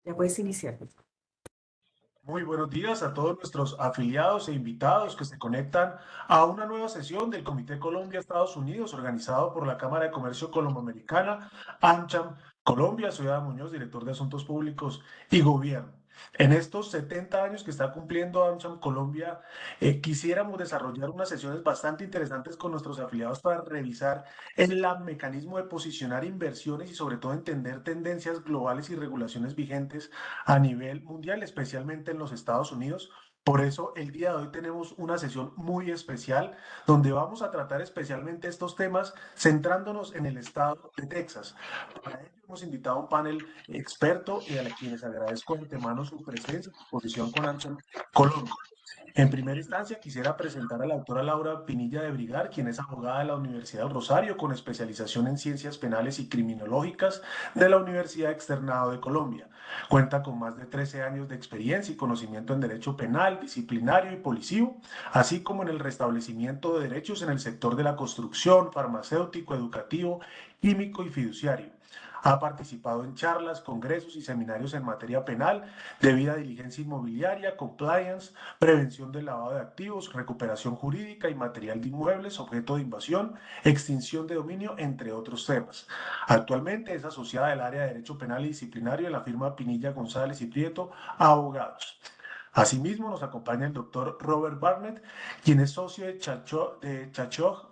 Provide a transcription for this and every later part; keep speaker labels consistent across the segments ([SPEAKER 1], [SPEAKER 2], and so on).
[SPEAKER 1] Ya puedes iniciar.
[SPEAKER 2] Muy buenos días a todos nuestros afiliados e invitados que se conectan a una nueva sesión del Comité Colombia-Estados Unidos organizado por la Cámara de Comercio Colomboamericana, AmCham Colombia. Soy Adam Muñoz, director de Asuntos Públicos y Gobierno. En estos 70 años que está cumpliendo AmCham Colombia, quisiéramos desarrollar unas sesiones bastante interesantes con nuestros afiliados para revisar el mecanismo de posicionar inversiones y sobre todo entender tendencias globales y regulaciones vigentes a nivel mundial, especialmente en los Estados Unidos. Por eso el día de hoy tenemos una sesión muy especial donde vamos a tratar especialmente estos temas centrándonos en el estado de Texas. Para ello hemos invitado a un panel experto y a quienes agradezco de antemano su presencia y su posición con AmCham Colombia. En primera instancia, quisiera presentar a la doctora Laura Pinilla de Brigar, quien es abogada de la Universidad del Rosario con especialización en ciencias penales y criminológicas de la Universidad Externado de Colombia. Cuenta con más de 13 años de experiencia y conocimiento en derecho penal, disciplinario y policivo, así como en el restablecimiento de derechos en el sector de la construcción, farmacéutico, educativo, químico y fiduciario. Ha participado en charlas, congresos y seminarios en materia penal, debida diligencia inmobiliaria, compliance, prevención del lavado de activos, recuperación jurídica y material de inmuebles, objeto de invasión, extinción de dominio, entre otros temas. Actualmente es asociada del área de Derecho Penal y Disciplinario de la firma Pinilla González y Prieto, abogados. Asimismo, nos acompaña el doctor Robert Barnett, quien es socio de Chachog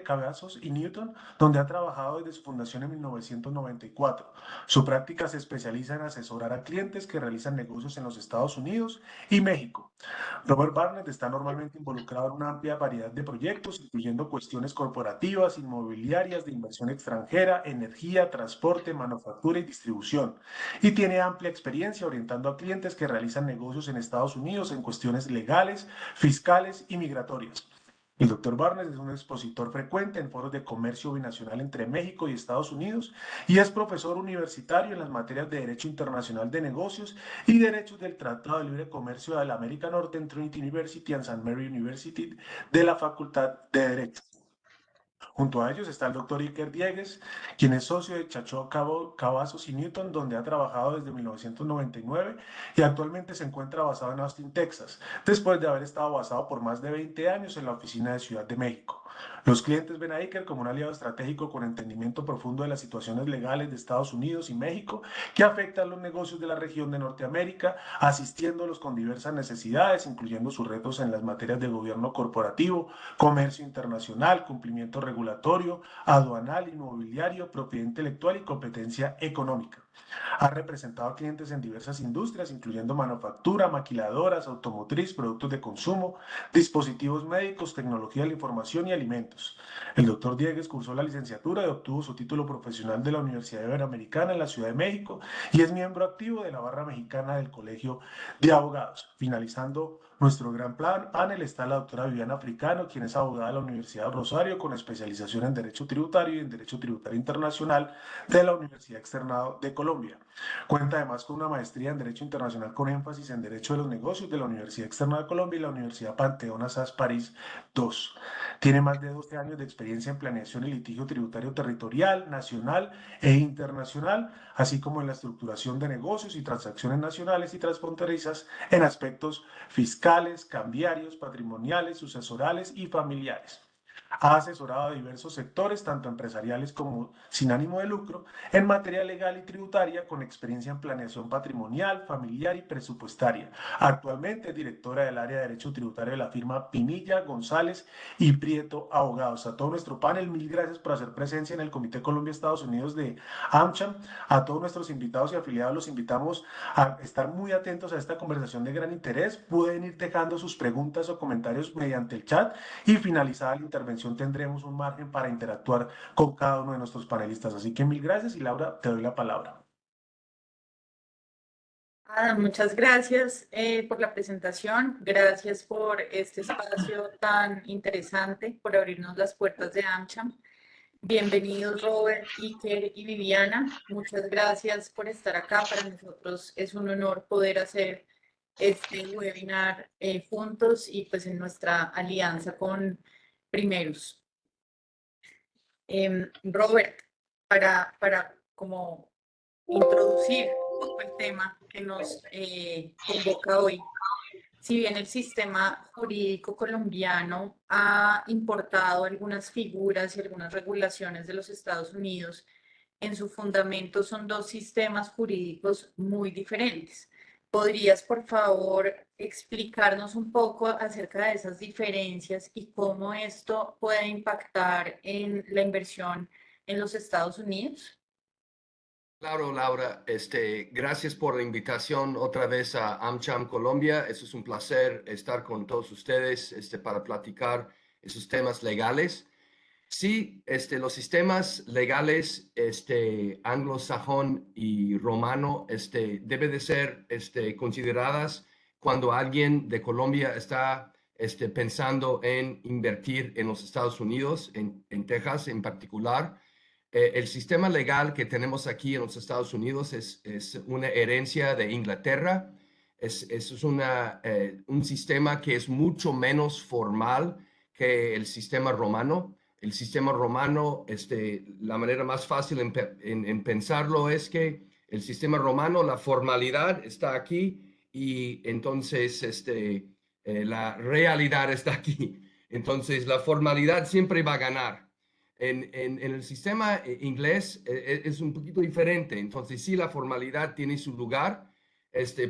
[SPEAKER 2] Cavazos y Newton, donde ha trabajado desde su fundación en 1994. Su práctica se especializa en asesorar a clientes que realizan negocios en los Estados Unidos y México. Robert Barnett está normalmente involucrado en una amplia variedad de proyectos, incluyendo cuestiones corporativas, inmobiliarias, de inversión extranjera, energía, transporte, manufactura y distribución, y tiene amplia experiencia orientando a clientes que realizan negocios en Estados Unidos en cuestiones legales, fiscales y migratorias. El doctor Barnes es un expositor frecuente en foros de comercio binacional entre México y Estados Unidos y es profesor universitario en las materias de Derecho Internacional de Negocios y Derechos del Tratado de Libre Comercio de la América Norte en Trinity University and St. Mary University de la Facultad de Derecho. Junto a ellos está el doctor Iker Diegues, quien es socio de Chachó Cavazos y Newton, donde ha trabajado desde 1999 y actualmente se encuentra basado en Austin, Texas, después de haber estado basado por más de 20 años en la oficina de Ciudad de México. Los clientes ven a Iker como un aliado estratégico con entendimiento profundo de las situaciones legales de Estados Unidos y México que afectan los negocios de la región de Norteamérica, asistiéndolos con diversas necesidades, incluyendo sus retos en las materias de gobierno corporativo, comercio internacional, cumplimiento regulatorio, aduanal, inmobiliario, propiedad intelectual y competencia económica. Ha representado a clientes en diversas industrias, incluyendo manufactura, maquiladoras, automotriz, productos de consumo, dispositivos médicos, tecnología de la información y alimentos. El doctor Diegues cursó la licenciatura y obtuvo su título profesional de la Universidad Iberoamericana en la Ciudad de México y es miembro activo de la barra mexicana del Colegio de Abogados. Finalizando nuestro gran panel está la doctora Viviana Africano, quien es abogada de la Universidad de Rosario con especialización en Derecho Tributario y en Derecho Tributario Internacional de la Universidad Externado de Colombia. Cuenta además con una maestría en Derecho Internacional con énfasis en Derecho de los Negocios de la Universidad Externada de Colombia y la Universidad Panteón Assas París II. Tiene más de 12 años de experiencia en planeación y litigio tributario territorial, nacional e internacional, así como en la estructuración de negocios y transacciones nacionales y transfronterizas en aspectos fiscales, cambiarios, patrimoniales, sucesorales y familiares. Ha asesorado a diversos sectores, tanto empresariales como sin ánimo de lucro, en materia legal y tributaria, con experiencia en planeación patrimonial, familiar y presupuestaria. Actualmente es directora del área de Derecho Tributario de la firma Pinilla, González y Prieto Abogados. A todo nuestro panel, mil gracias por hacer presencia en el Comité Colombia-Estados Unidos de AmCham. A todos nuestros invitados y afiliados los invitamos a estar muy atentos a esta conversación de gran interés. Pueden ir dejando sus preguntas o comentarios mediante el chat y finalizada la intervención tendremos un margen para interactuar con cada uno de nuestros panelistas. Así que mil gracias y Laura, te doy la palabra.
[SPEAKER 1] Muchas gracias por la presentación, gracias por este espacio tan interesante, por abrirnos las puertas de AmCham. Bienvenidos Robert, Iker y Viviana. Muchas gracias por estar acá. Para nosotros es un honor poder hacer este webinar juntos y pues en nuestra alianza con Primeros. Robert, para como introducir tema que nos convoca hoy. Si bien el sistema jurídico colombiano ha importado algunas figuras y algunas regulaciones de los Estados Unidos, en su fundamento son dos sistemas jurídicos muy diferentes. ¿Podrías, por favor, explicarnos un poco acerca de esas diferencias y cómo esto puede impactar en la inversión en los Estados Unidos?
[SPEAKER 3] Claro, Laura, gracias por la invitación otra vez a AmCham Colombia. Es un placer estar con todos ustedes, para platicar esos temas legales. Sí, los sistemas legales, anglosajón y romano, debe de ser, consideradas cuando alguien de Colombia está, pensando en invertir en los Estados Unidos, en Texas en particular. El sistema legal que tenemos aquí en los Estados Unidos es una herencia de Inglaterra. Un sistema que es mucho menos formal que el sistema romano. El sistema romano, la manera más fácil en pensarlo es que el sistema romano, la formalidad está aquí y entonces la realidad está aquí. Entonces la formalidad siempre va a ganar. En el sistema inglés es un poquito diferente. Entonces sí, la formalidad tiene su lugar,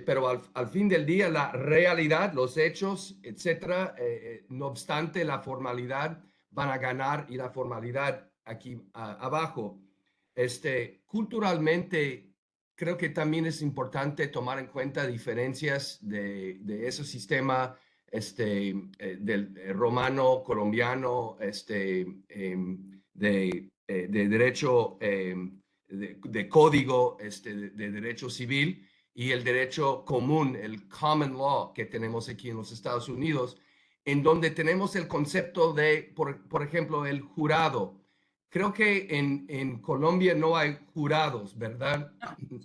[SPEAKER 3] pero al fin del día la realidad, los hechos, etcétera, no obstante la formalidad van a ganar y la formalidad aquí abajo. Culturalmente, creo que también es importante tomar en cuenta diferencias de ese sistema del romano, colombiano, de derecho, de código, de derecho civil y el derecho común, el common law que tenemos aquí en los Estados Unidos, en donde tenemos el concepto de, por ejemplo, el jurado. Creo que en Colombia no hay jurados, ¿verdad?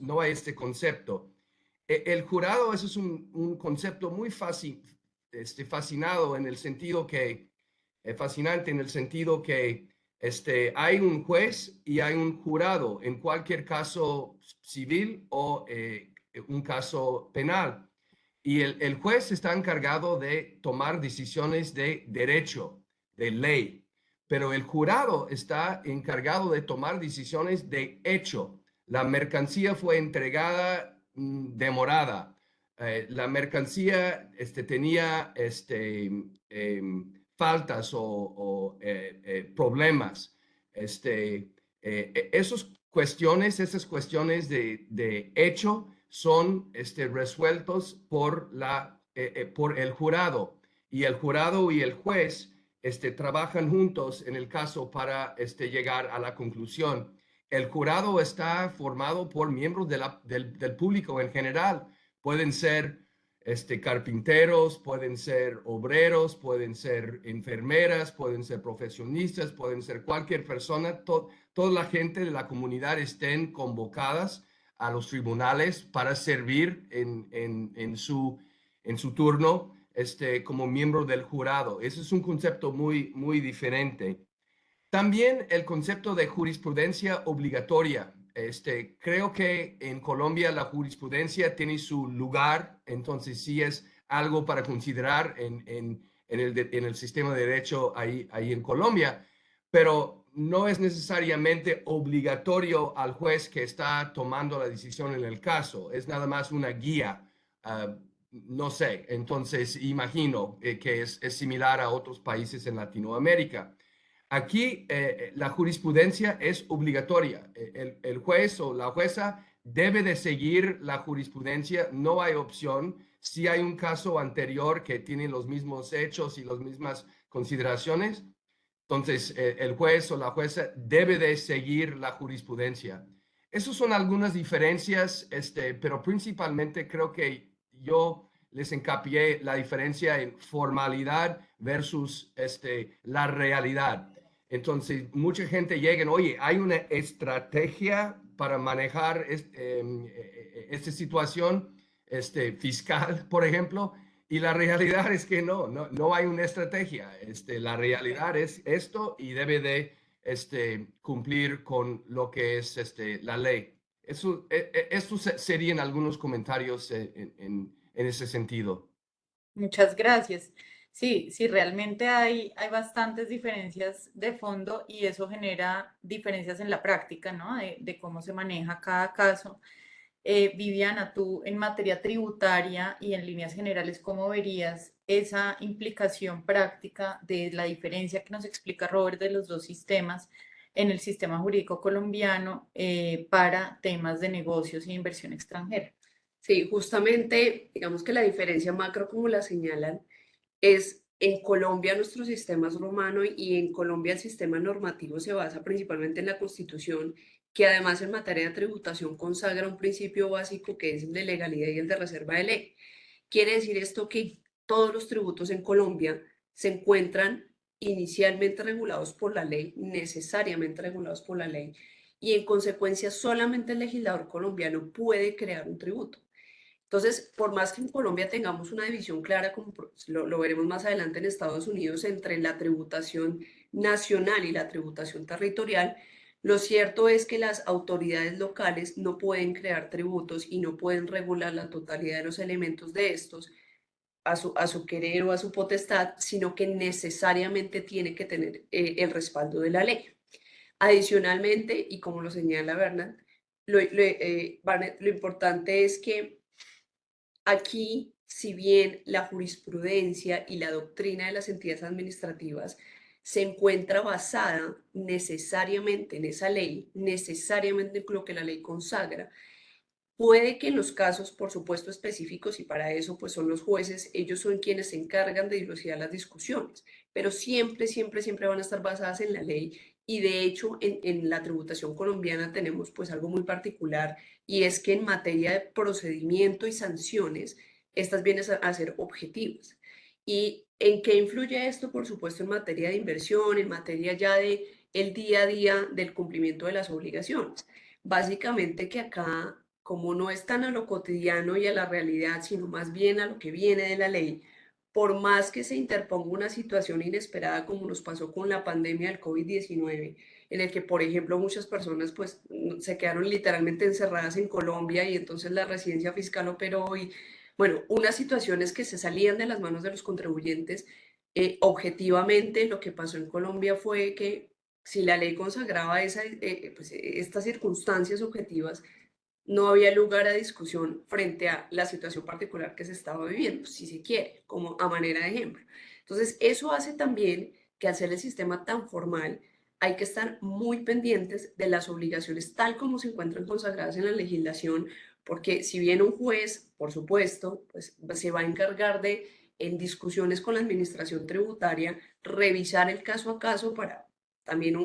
[SPEAKER 3] No hay este concepto. El jurado, eso es un concepto muy fascinado en el sentido que, fascinante en el sentido que hay un juez y hay un jurado en cualquier caso civil o un caso penal. Y el juez está encargado de tomar decisiones de derecho, de ley, pero el jurado está encargado de tomar decisiones de hecho. La mercancía fue entregada demorada. La mercancía tenía faltas o problemas. Esas cuestiones de hecho son resueltos por el jurado y el jurado y el juez trabajan juntos en el caso para llegar a la conclusión. El jurado está formado por miembros del público en general. Pueden ser carpinteros, pueden ser obreros, pueden ser enfermeras, pueden ser profesionistas, pueden ser cualquier persona. Toda la gente de la comunidad estén convocadas a los tribunales para servir en su turno como miembro del jurado. Ese es un concepto muy, muy diferente. También el concepto de jurisprudencia obligatoria. Creo que en Colombia la jurisprudencia tiene su lugar, entonces sí es algo para considerar en el sistema de derecho ahí en Colombia, pero no es necesariamente obligatorio al juez que está tomando la decisión en el caso, es nada más una guía. No sé, entonces imagino que es similar a otros países en Latinoamérica. Aquí la jurisprudencia es obligatoria. El juez o la jueza debe de seguir la jurisprudencia, no hay opción. Si hay un caso anterior que tiene los mismos hechos y las mismas consideraciones, entonces el juez o la jueza debe de seguir la jurisprudencia. Esas son algunas diferencias, pero principalmente creo que yo les encapié la diferencia en formalidad versus la realidad. Entonces, mucha gente llega, oye, hay una estrategia para manejar esta situación fiscal, por ejemplo, y la realidad es que no hay una estrategia. La realidad es esto y debe de cumplir con lo que es la ley. Estos serían algunos comentarios en ese sentido.
[SPEAKER 1] Muchas gracias. Sí, sí, realmente hay bastantes diferencias de fondo y eso genera diferencias en la práctica, ¿no? De cómo se maneja cada caso. Viviana, tú en materia tributaria y en líneas generales, ¿cómo verías esa implicación práctica de la diferencia que nos explica Robert de los dos sistemas en el sistema jurídico colombiano para temas de negocios e inversión extranjera?
[SPEAKER 4] Sí, justamente, digamos que la diferencia macro, como la señalan, es en Colombia nuestro sistema es romano y en Colombia el sistema normativo se basa principalmente en la Constitución, que además en materia de tributación consagra un principio básico que es el de legalidad y el de reserva de ley. Quiere decir esto que todos los tributos en Colombia se encuentran inicialmente regulados por la ley, necesariamente regulados por la ley, y en consecuencia solamente el legislador colombiano puede crear un tributo. Entonces, por más que en Colombia tengamos una división clara, como lo veremos más adelante en Estados Unidos, entre la tributación nacional y la tributación territorial, lo cierto es que las autoridades locales no pueden crear tributos y no pueden regular la totalidad de los elementos de estos a su querer o a su potestad, sino que necesariamente tiene que tener el respaldo de la ley. Adicionalmente, y como lo señala Bernard, lo importante es que aquí, si bien la jurisprudencia y la doctrina de las entidades administrativas se encuentra basada necesariamente en esa ley, necesariamente en lo que la ley consagra, puede que en los casos, por supuesto, específicos, y para eso pues son los jueces, ellos son quienes se encargan de dilucidar las discusiones, pero siempre, siempre, siempre van a estar basadas en la ley. Y de hecho, en la tributación colombiana tenemos pues algo muy particular, y es que en materia de procedimiento y sanciones, estas vienen a ser objetivas. ¿Y en qué influye esto? Por supuesto, en materia de inversión, en materia ya de el día a día del cumplimiento de las obligaciones. Básicamente que acá, como no es tan a lo cotidiano y a la realidad, sino más bien a lo que viene de la ley, por más que se interponga una situación inesperada como nos pasó con la pandemia del COVID-19, en el que, por ejemplo, muchas personas pues se quedaron literalmente encerradas en Colombia y entonces la residencia fiscal operó y, bueno, unas situaciones que se salían de las manos de los contribuyentes. Objetivamente, lo que pasó en Colombia fue que si la ley consagraba pues, estas circunstancias objetivas, no había lugar a discusión frente a la situación particular que se estaba viviendo, si se quiere, como a manera de ejemplo. Entonces, eso hace también que al ser el sistema tan formal, hay que estar muy pendientes de las obligaciones tal como se encuentran consagradas en la legislación, porque si bien un juez, por supuesto, pues se va a encargar de, en discusiones con la administración tributaria, revisar el caso a caso para también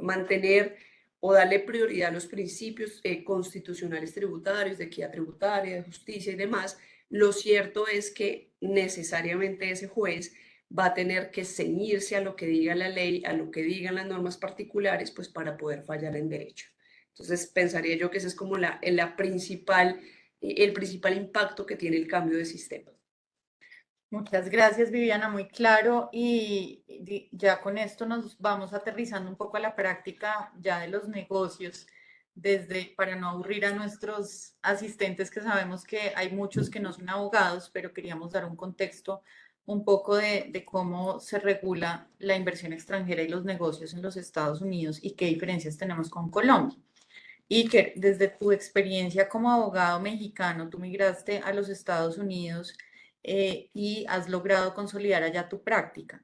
[SPEAKER 4] mantener o darle prioridad a los principios constitucionales tributarios, de equidad tributaria, de justicia y demás, lo cierto es que necesariamente ese juez va a tener que ceñirse a lo que diga la ley, a lo que digan las normas particulares, pues para poder fallar en derecho. Entonces, pensaría yo que ese es como el principal impacto que tiene el cambio de sistema.
[SPEAKER 1] Muchas gracias, Viviana, muy claro. Y ya con esto nos vamos aterrizando un poco a la práctica ya de los negocios, para no aburrir a nuestros asistentes, que sabemos que hay muchos que no son abogados, pero queríamos dar un contexto un poco de cómo se regula la inversión extranjera y los negocios en los Estados Unidos y qué diferencias tenemos con Colombia. Y que desde tu experiencia como abogado mexicano, tú migraste a los Estados Unidos y has logrado consolidar allá tu práctica.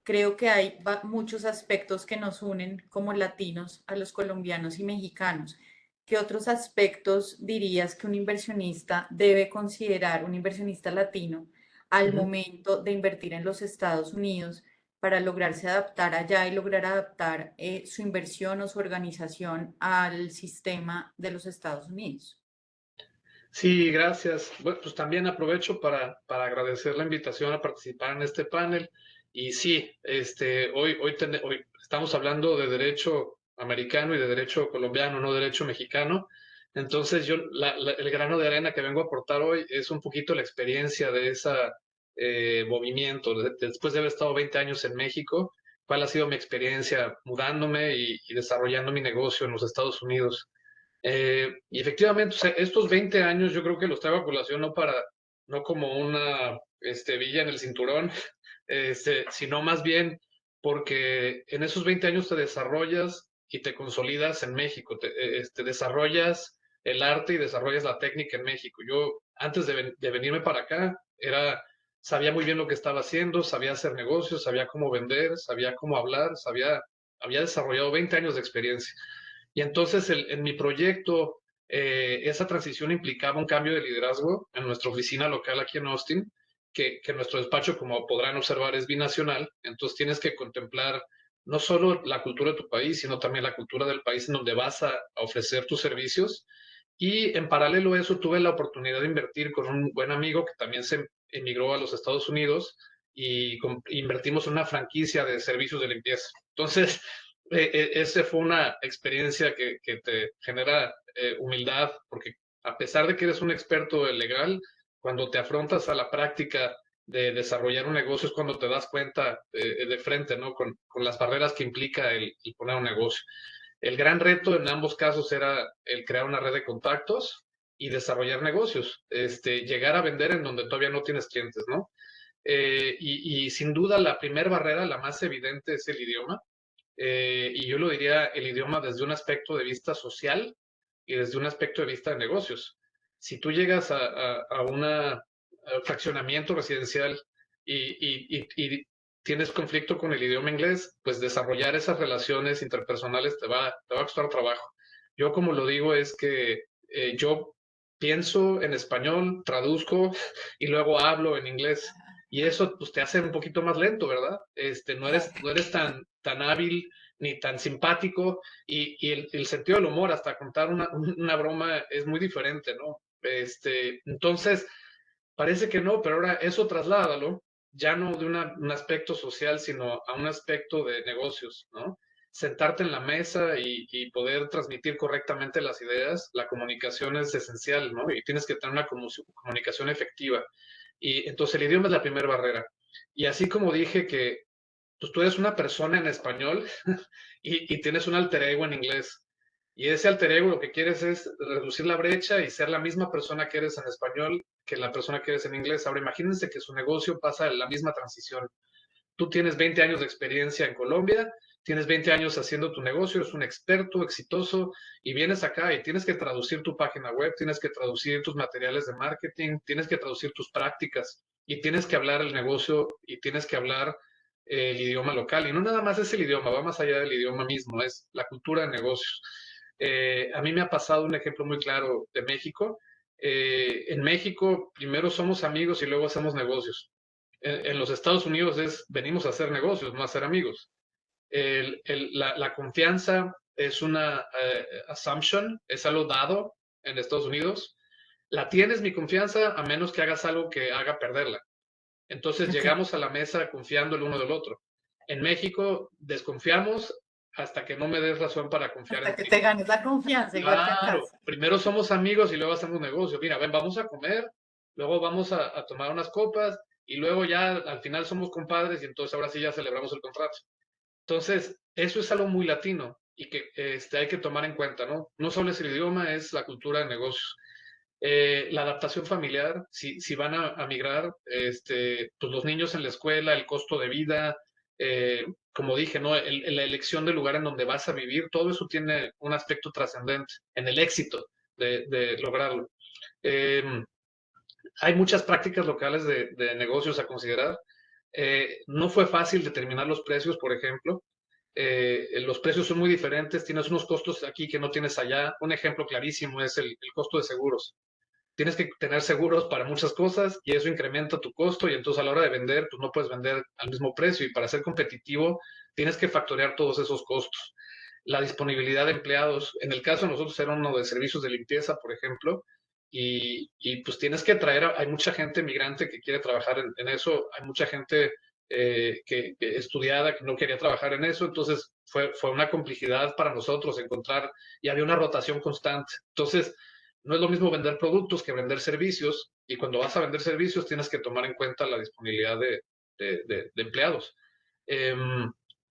[SPEAKER 1] Creo que hay muchos aspectos que nos unen como latinos a los colombianos y mexicanos. ¿Qué otros aspectos dirías que un inversionista debe considerar, un inversionista latino, al momento de invertir en los Estados Unidos para lograrse adaptar allá y lograr adaptar su inversión o su organización al sistema de los Estados Unidos?
[SPEAKER 5] Sí, gracias. Bueno, pues también aprovecho para agradecer la invitación a participar en este panel. Y sí, hoy estamos hablando de derecho americano y de derecho colombiano, no derecho mexicano. Entonces, el grano de arena que vengo a aportar hoy es un poquito la experiencia de ese movimiento. Después de haber estado 20 años en México, ¿cuál ha sido mi experiencia mudándome y desarrollando mi negocio en los Estados Unidos? Y efectivamente, o sea, estos 20 años yo creo que los traigo a colación no como una villa en el cinturón, sino más bien porque en esos 20 años te desarrollas y te consolidas en México, te desarrollas el arte y desarrollas la técnica en México. Yo, antes de venirme para acá, sabía muy bien lo que estaba haciendo, sabía hacer negocios, sabía cómo vender, sabía cómo hablar, había desarrollado 20 años de experiencia. Y entonces en mi proyecto, esa transición implicaba un cambio de liderazgo en nuestra oficina local aquí en Austin, que nuestro despacho, como podrán observar, es binacional. Entonces tienes que contemplar no solo la cultura de tu país, sino también la cultura del país en donde vas a ofrecer tus servicios. Y en paralelo a eso tuve la oportunidad de invertir con un buen amigo que también se emigró a los Estados Unidos y invertimos en una franquicia de servicios de limpieza. Entonces, esa fue una experiencia que te genera humildad, porque a pesar de que eres un experto legal, cuando te afrontas a la práctica de desarrollar un negocio es cuando te das cuenta de frente, ¿no? Con las barreras que implica el poner un negocio. El gran reto en ambos casos era el crear una red de contactos y desarrollar negocios, llegar a vender en donde todavía no tienes clientes, ¿no? Y sin duda la primera barrera, la más evidente, es el idioma. Y yo lo diría el idioma desde un aspecto de vista social y desde un aspecto de vista de negocios. Si tú llegas a un fraccionamiento residencial y tienes conflicto con el idioma inglés, pues desarrollar esas relaciones interpersonales te va a costar trabajo. Yo como lo digo es que yo pienso en español, traduzco y luego hablo en inglés. Y eso pues te hace un poquito más lento, ¿verdad? No eres tan hábil ni tan simpático y el sentido del humor, hasta contar una broma es muy diferente, ¿no? Entonces, parece que no, pero ahora eso trasládalo, ya no de un aspecto social, sino a un aspecto de negocios, ¿no? Sentarte en la mesa y poder transmitir correctamente las ideas, la comunicación es esencial, ¿no? Y tienes que tener una comunicación efectiva. Y entonces el idioma es la primera barrera. Y así como dije que pues tú eres una persona en español y tienes un alter ego en inglés. Y ese alter ego lo que quieres es reducir la brecha y ser la misma persona que eres en español que la persona que eres en inglés. Ahora imagínense que su negocio pasa la misma transición. Tú tienes 20 años de experiencia en Colombia, tienes 20 años haciendo tu negocio, eres un experto exitoso y vienes acá y tienes que traducir tu página web, tienes que traducir tus materiales de marketing, tienes que traducir tus prácticas y tienes que hablar el negocio y tienes que hablar el idioma local. Y no nada más es el idioma, va más allá del idioma mismo, es la cultura de negocios. A mí me ha pasado un ejemplo muy claro de México. En México primero somos amigos y luego hacemos negocios. En los Estados Unidos venimos a hacer negocios, no a ser amigos. La confianza es una assumption, es algo dado en Estados Unidos. La tienes mi confianza a menos que hagas algo que haga perderla. Entonces llegamos a la mesa confiando el uno del otro. En México desconfiamos hasta que no me des razón para confiar
[SPEAKER 1] Hasta
[SPEAKER 5] en
[SPEAKER 1] que
[SPEAKER 5] ti.
[SPEAKER 1] te ganes la confianza, igual que acá.
[SPEAKER 5] Claro, primero somos amigos y luego hacemos negocio. Mira, ven, vamos a comer, luego vamos a tomar unas copas y luego ya al final somos compadres y entonces ahora sí ya celebramos el contrato. Entonces, eso es algo muy latino y que hay que tomar en cuenta, ¿no? No solo es el idioma, es la cultura de negocios. La adaptación familiar, si van a migrar, pues los niños en la escuela, el costo de vida, como dije, ¿no? La elección del lugar en donde vas a vivir, todo eso tiene un aspecto trascendente en el éxito de lograrlo. Eh, Hay muchas prácticas locales de negocios a considerar. No fue fácil determinar los precios, por ejemplo. Los precios son muy diferentes, tienes unos costos aquí que no tienes allá. Un ejemplo clarísimo es el costo de seguros. Tienes que tener seguros para muchas cosas y eso incrementa tu costo y entonces a la hora de vender, pues no puedes vender al mismo precio y para ser competitivo tienes que factorear todos esos costos. La disponibilidad de empleados, en el caso de nosotros era uno de servicios de limpieza, por ejemplo, pues tienes que traer, hay mucha gente migrante que quiere trabajar en eso, hay mucha gente que estudiada que no quería trabajar en eso, entonces fue una complejidad para nosotros encontrar y había una rotación constante. Entonces, no es lo mismo vender productos que vender servicios y cuando vas a vender servicios tienes que tomar en cuenta la disponibilidad de empleados.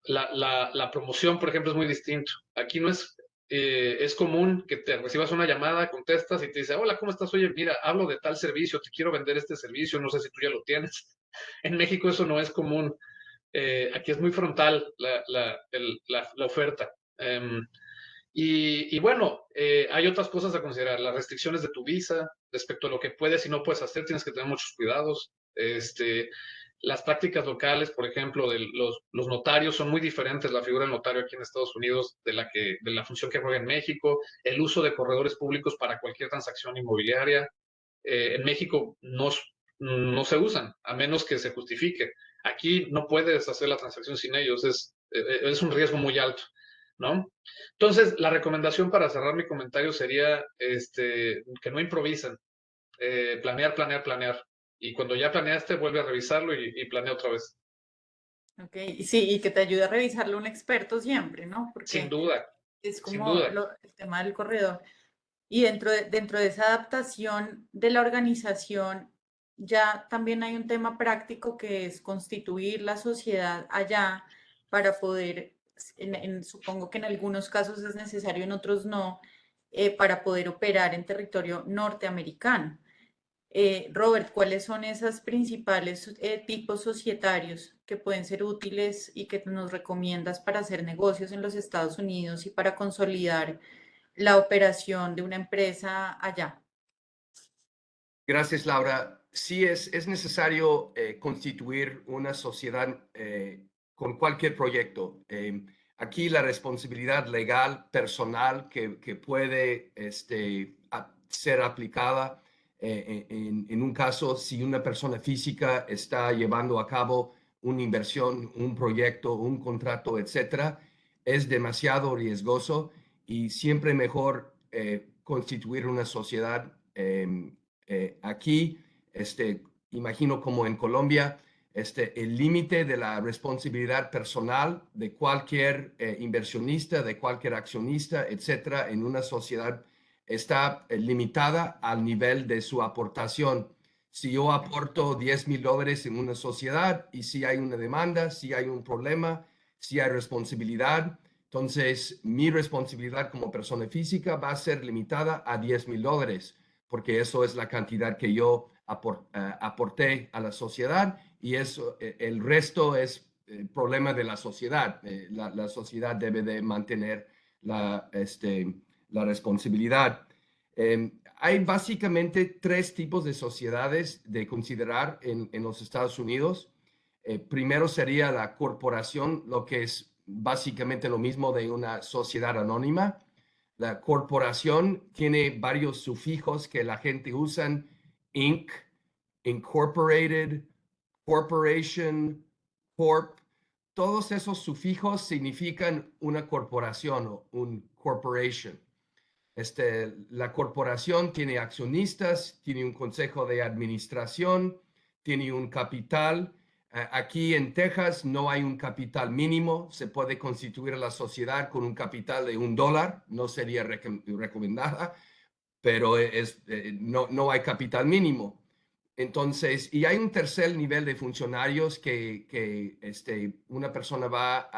[SPEAKER 5] La promoción, por ejemplo, es muy distinto. Aquí no es es común que te recibas una llamada, contestas y te dice, hola, ¿cómo estás? Oye, mira, hablo de tal servicio, te quiero vender este servicio, no sé si tú ya lo tienes. En México eso no es común. Aquí es muy frontal la oferta. Y bueno, hay otras cosas a considerar. Las restricciones de tu visa respecto a lo que puedes y no puedes hacer, tienes que tener muchos cuidados. Las prácticas locales, por ejemplo, de los notarios son muy diferentes. La figura del notario aquí en Estados Unidos de la función que juega en México. El uso de corredores públicos para cualquier transacción inmobiliaria. En México no se usan, a menos que se justifique. Aquí no puedes hacer la transacción sin ellos, es un riesgo muy alto, ¿no? Entonces, la recomendación para cerrar mi comentario sería que no improvisen, planear, planear, planear. Y cuando ya planeaste, vuelve a revisarlo y planea otra vez.
[SPEAKER 1] Ok, y sí, y que te ayude a revisarlo un experto siempre, ¿no?
[SPEAKER 5] Sin
[SPEAKER 1] Porque
[SPEAKER 5] duda,
[SPEAKER 1] es
[SPEAKER 5] sin
[SPEAKER 1] como
[SPEAKER 5] duda.
[SPEAKER 1] el tema del corredor. Y dentro de esa adaptación de la organización, ya también hay un tema práctico que es constituir la sociedad allá para poder, supongo que en algunos casos es necesario, en otros no, para poder operar en territorio norteamericano. Robert, ¿cuáles son esos principales tipos societarios que pueden ser útiles y que nos recomiendas para hacer negocios en los Estados Unidos y para consolidar la operación de una empresa allá?
[SPEAKER 3] Gracias, Laura. Sí, es necesario constituir una sociedad con cualquier proyecto. Aquí la responsabilidad legal personal que puede ser aplicada en un caso, si una persona física está llevando a cabo una inversión, un proyecto, un contrato, etcétera, es demasiado riesgoso y siempre mejor constituir una sociedad. Aquí, imagino como en Colombia, el límite de la responsabilidad personal de cualquier inversionista, de cualquier accionista, etcétera, en una sociedad está limitada al nivel de su aportación. Si yo aporto $10,000 en una sociedad y si hay una demanda, si hay un problema, si hay responsabilidad, entonces mi responsabilidad como persona física va a ser limitada a $10,000 porque eso es la cantidad que yo aporté a la sociedad y eso, el resto es el problema de la sociedad. La sociedad debe de mantener la responsabilidad. Hay básicamente tres tipos de sociedades de considerar en los Estados Unidos. Primero sería la corporación, lo que es básicamente lo mismo de una sociedad anónima. La corporación tiene varios sufijos que la gente usa: Inc., Incorporated, Corporation, Corp. Todos esos sufijos significan una corporación o un corporation. La corporación tiene accionistas, tiene un consejo de administración, tiene un capital. Aquí en Texas no hay un capital mínimo. Se puede constituir la sociedad con un capital de $1. No sería recomendada, pero no hay capital mínimo. Entonces, y hay un tercer nivel de funcionarios que una persona va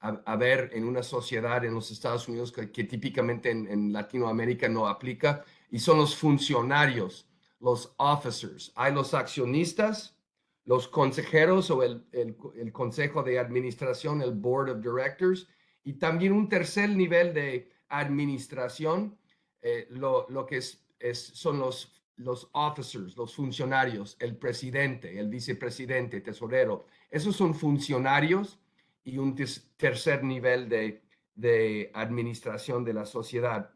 [SPEAKER 3] a ver en una sociedad en los Estados Unidos que típicamente en Latinoamérica no aplica, y son los funcionarios, los officers. Hay los accionistas, los consejeros o el consejo de administración, el board of directors, y también un tercer nivel de administración, lo que son los officers, los funcionarios, el presidente, el vicepresidente, tesorero. Esos son funcionarios y un tercer nivel de administración de la sociedad.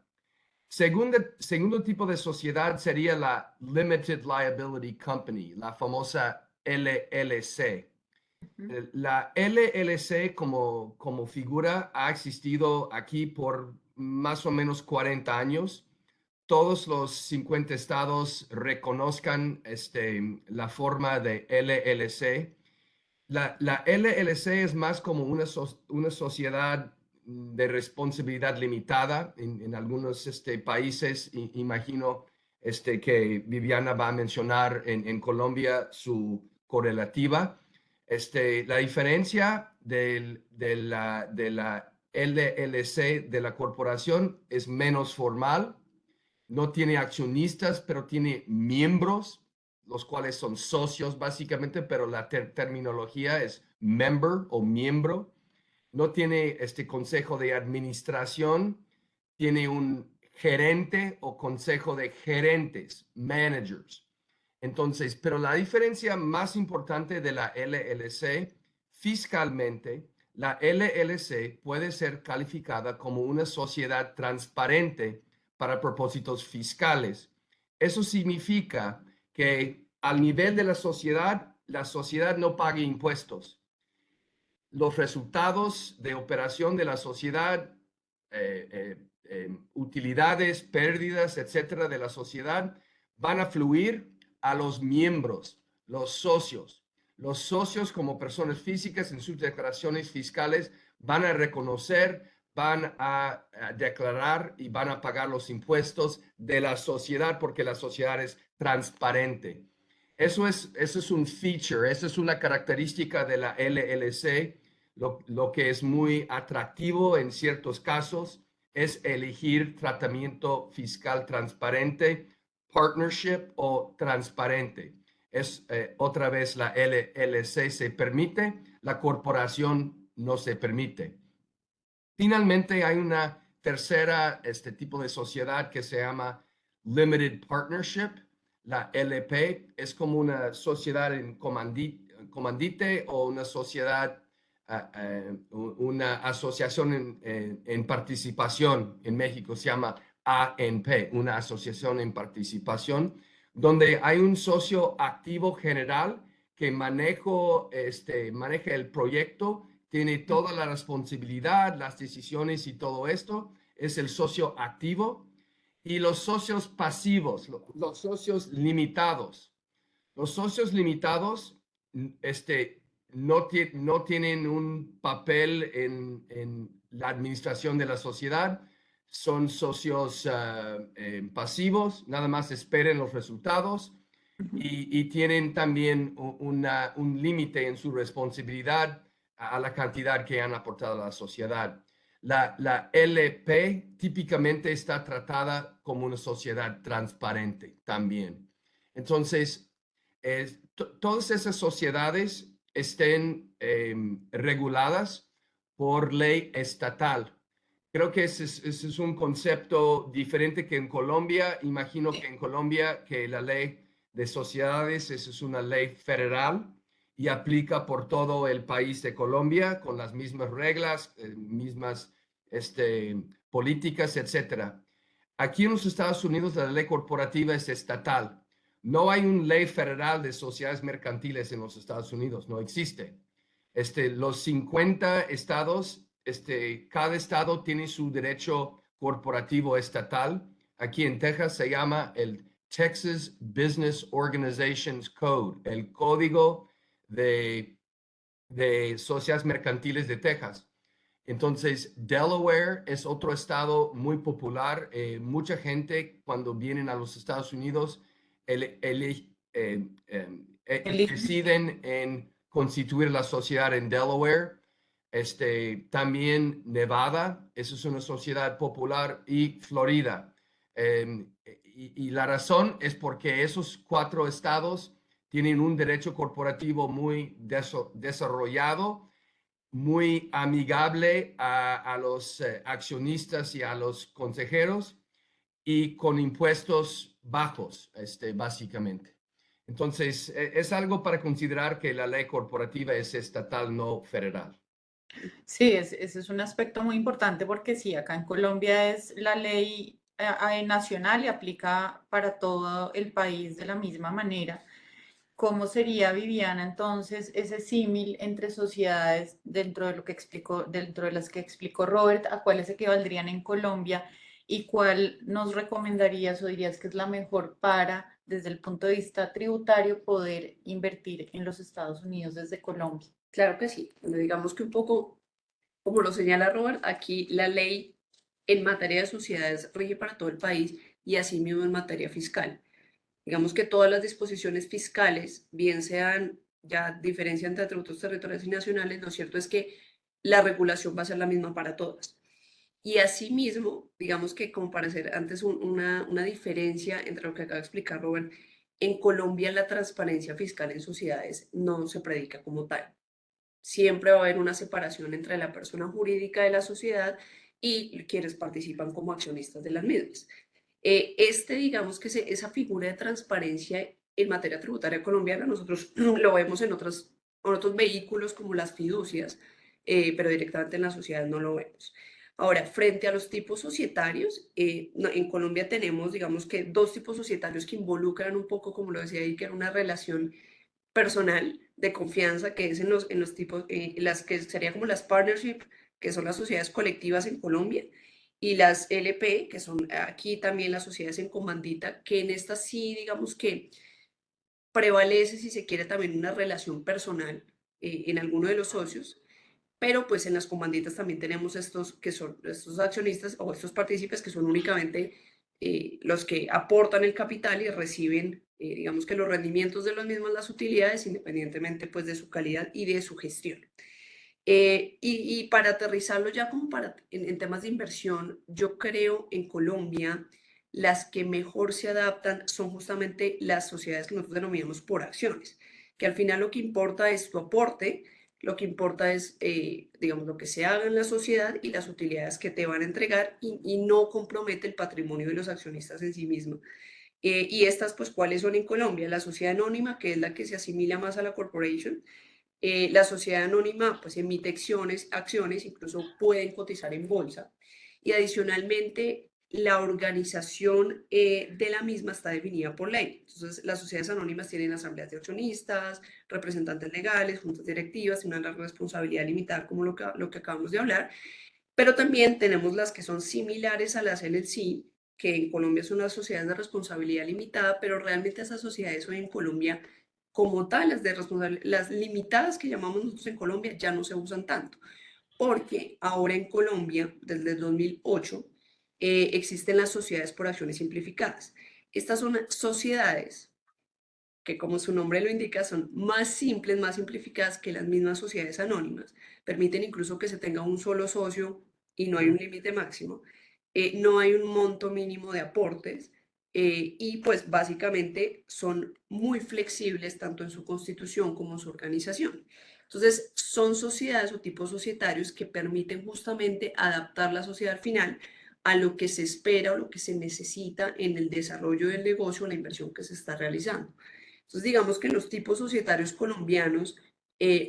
[SPEAKER 3] Segundo tipo de sociedad sería la Limited Liability Company, la famosa LLC. La LLC como figura ha existido aquí por más o menos 40 años. Todos los 50 estados reconozcan la forma de LLC. La LLC es más como una sociedad de responsabilidad limitada en algunos países. Imagino que Viviana va a mencionar en Colombia su correlativa. La diferencia de la LLC de la corporación es menos formal, no tiene accionistas, pero tiene miembros, los cuales son socios básicamente, pero la terminología es member o miembro. No tiene este consejo de administración, tiene un gerente o consejo de gerentes, managers. Entonces, pero la diferencia más importante de la LLC, fiscalmente, la LLC puede ser calificada como una sociedad transparente para propósitos fiscales. Eso significa que al nivel de la sociedad no paga impuestos. Los resultados de operación de la sociedad, utilidades, pérdidas, etcétera, de la sociedad, van a fluir a los miembros, los socios. Los socios como personas físicas en sus declaraciones fiscales van a reconocer, van a declarar y van a pagar los impuestos de la sociedad porque la sociedad es transparente. Eso es un feature, esa es una característica de la LLC. Lo que es muy atractivo en ciertos casos es elegir tratamiento fiscal transparente, partnership o transparente. Es otra vez la LLC se permite, la corporación no se permite. Finalmente hay una tercera tipo de sociedad que se llama Limited Partnership. La LP es como una sociedad en comandite o una sociedad, una asociación en participación. En México se llama ANP, una asociación en participación, donde hay un socio activo general que maneja el proyecto, tiene toda la responsabilidad, las decisiones y todo esto, es el socio activo. Y los socios pasivos, los socios limitados. Los socios limitados no tienen un papel en la administración de la sociedad, son socios pasivos, nada más esperen los resultados y tienen también un límite en su responsabilidad a la cantidad que han aportado a la sociedad. La LP típicamente está tratada como una sociedad transparente también. Entonces, todas esas sociedades estén reguladas por ley estatal. Creo que ese es un concepto diferente que en Colombia. Imagino que en Colombia que la ley de sociedades es una ley federal y aplica por todo el país de Colombia con las mismas reglas, mismas políticas, etcétera. Aquí en los Estados Unidos la ley corporativa es estatal. No hay una ley federal de sociedades mercantiles en los Estados Unidos, no existe. Los 50 estados, cada estado tiene su derecho corporativo estatal. Aquí en Texas se llama el Texas Business Organizations Code, el código de sociedades mercantiles de Texas. Entonces, Delaware es otro estado muy popular. Mucha gente cuando vienen a los Estados Unidos deciden en constituir la sociedad en Delaware. También Nevada, esa es una sociedad popular, y Florida. Y la razón es porque esos 4 estados tienen un derecho corporativo muy desarrollado, muy amigable a los accionistas y a los consejeros y con impuestos bajos, básicamente. Entonces, es algo para considerar que la ley corporativa es estatal, no federal.
[SPEAKER 1] Sí, ese es un aspecto muy importante porque sí, acá en Colombia es la ley nacional y aplica para todo el país de la misma manera. ¿Cómo sería, Viviana, entonces ese símil entre sociedades dentro de lo que explicó, dentro de las que explicó Robert, a cuáles equivaldrían en Colombia y cuál nos recomendarías o dirías que es la mejor para, desde el punto de vista tributario, poder invertir en los Estados Unidos desde Colombia?
[SPEAKER 4] Claro que sí. Bueno, digamos que un poco, como lo señala Robert, aquí la ley en materia de sociedades rige para todo el país y asimismo en materia fiscal. Digamos que todas las disposiciones fiscales, bien sean, ya diferencian entre tributos territoriales y nacionales, lo cierto es que la regulación va a ser la misma para todas. Y asimismo, digamos que como para hacer antes una diferencia entre lo que acaba de explicar Robert, en Colombia la transparencia fiscal en sociedades no se predica como tal. Siempre va a haber una separación entre la persona jurídica de la sociedad y quienes participan como accionistas de las mismas. Digamos que esa figura de transparencia en materia tributaria colombiana, nosotros lo vemos en otros vehículos como las fiducias, pero directamente en la sociedad no lo vemos. Ahora, frente a los tipos societarios, en Colombia tenemos, digamos que dos tipos societarios que involucran un poco, como lo decía ahí, que era una relación personal de confianza, que es en los tipos, las que sería como las partnership, que son las sociedades colectivas en Colombia, y las LP, que son aquí también las sociedades en comandita, que en estas sí, digamos que prevalece, si se quiere, también una relación personal en alguno de los socios, pero pues en las comanditas también tenemos estos que son estos accionistas o estos partícipes que son únicamente los que aportan el capital y reciben, digamos que los rendimientos de los mismos, las utilidades, independientemente pues de su calidad y de su gestión. Y para aterrizarlo ya como en temas de inversión, yo creo en Colombia las que mejor se adaptan son justamente las sociedades que nosotros denominamos por acciones, que al final lo que importa es tu aporte, lo que importa es, digamos, lo que se haga en la sociedad y las utilidades que te van a entregar y no compromete el patrimonio de los accionistas en sí mismo. Y estas, pues, ¿cuáles son en Colombia? La sociedad anónima, que es la que se asimila más a la corporation. La sociedad anónima pues emite acciones, incluso pueden cotizar en bolsa. Y adicionalmente, la organización de la misma está definida por ley. Entonces, las sociedades anónimas tienen asambleas de accionistas, representantes legales, juntas directivas y una larga responsabilidad limitada, como lo que acabamos de hablar. Pero también tenemos las que son similares a las LLC, que en Colombia son las sociedades de responsabilidad limitada, pero realmente esas sociedades hoy en Colombia, como tal, las limitadas que llamamos nosotros en Colombia, ya no se usan tanto, porque ahora en Colombia, desde el 2008, existen las sociedades por acciones simplificadas. Estas son sociedades que, como su nombre lo indica, son más simples, más simplificadas que las mismas sociedades anónimas. Permiten incluso que se tenga un solo socio y no hay un límite máximo. No hay un monto mínimo de aportes y pues básicamente son muy flexibles tanto en su constitución como en su organización. Entonces, son sociedades o tipos societarios que permiten justamente adaptar la sociedad al final a lo que se espera o lo que se necesita en el desarrollo del negocio o la inversión que se está realizando. Entonces, digamos que en los tipos societarios colombianos,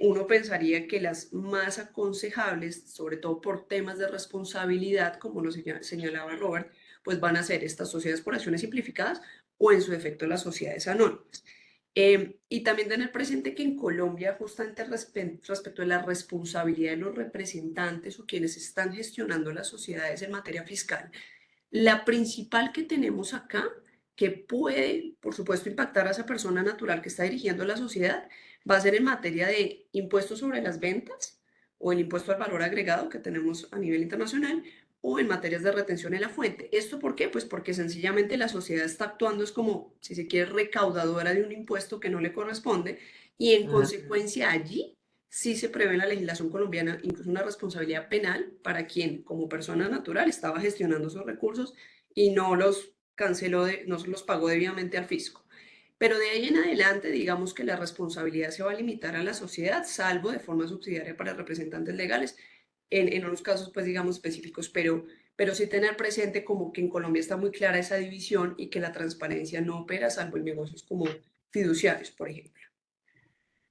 [SPEAKER 4] uno pensaría que las más aconsejables, sobre todo por temas de responsabilidad, como lo señalaba Robert, pues van a ser estas sociedades por acciones simplificadas o en su defecto las sociedades anónimas. Y también tener presente que en Colombia, justamente respecto a la responsabilidad de los representantes o quienes están gestionando las sociedades en materia fiscal, la principal que tenemos acá, que puede, por supuesto, impactar a esa persona natural que está dirigiendo la sociedad, va a ser en materia de impuestos sobre las ventas o el impuesto al valor agregado que tenemos a nivel internacional o en materias de retención en la fuente. ¿Esto por qué? Pues porque sencillamente la sociedad está actuando es como, si se quiere, recaudadora de un impuesto que no le corresponde y en consecuencia allí sí se prevé en la legislación colombiana incluso una responsabilidad penal para quien como persona natural estaba gestionando esos recursos y no los no se los pagó debidamente al fisco. Pero de ahí en adelante, digamos que la responsabilidad se va a limitar a la sociedad, salvo de forma subsidiaria para representantes legales, en unos casos, pues digamos, específicos, pero sí tener presente como que en Colombia está muy clara esa división y que la transparencia no opera, salvo en negocios como fiduciarios, por ejemplo.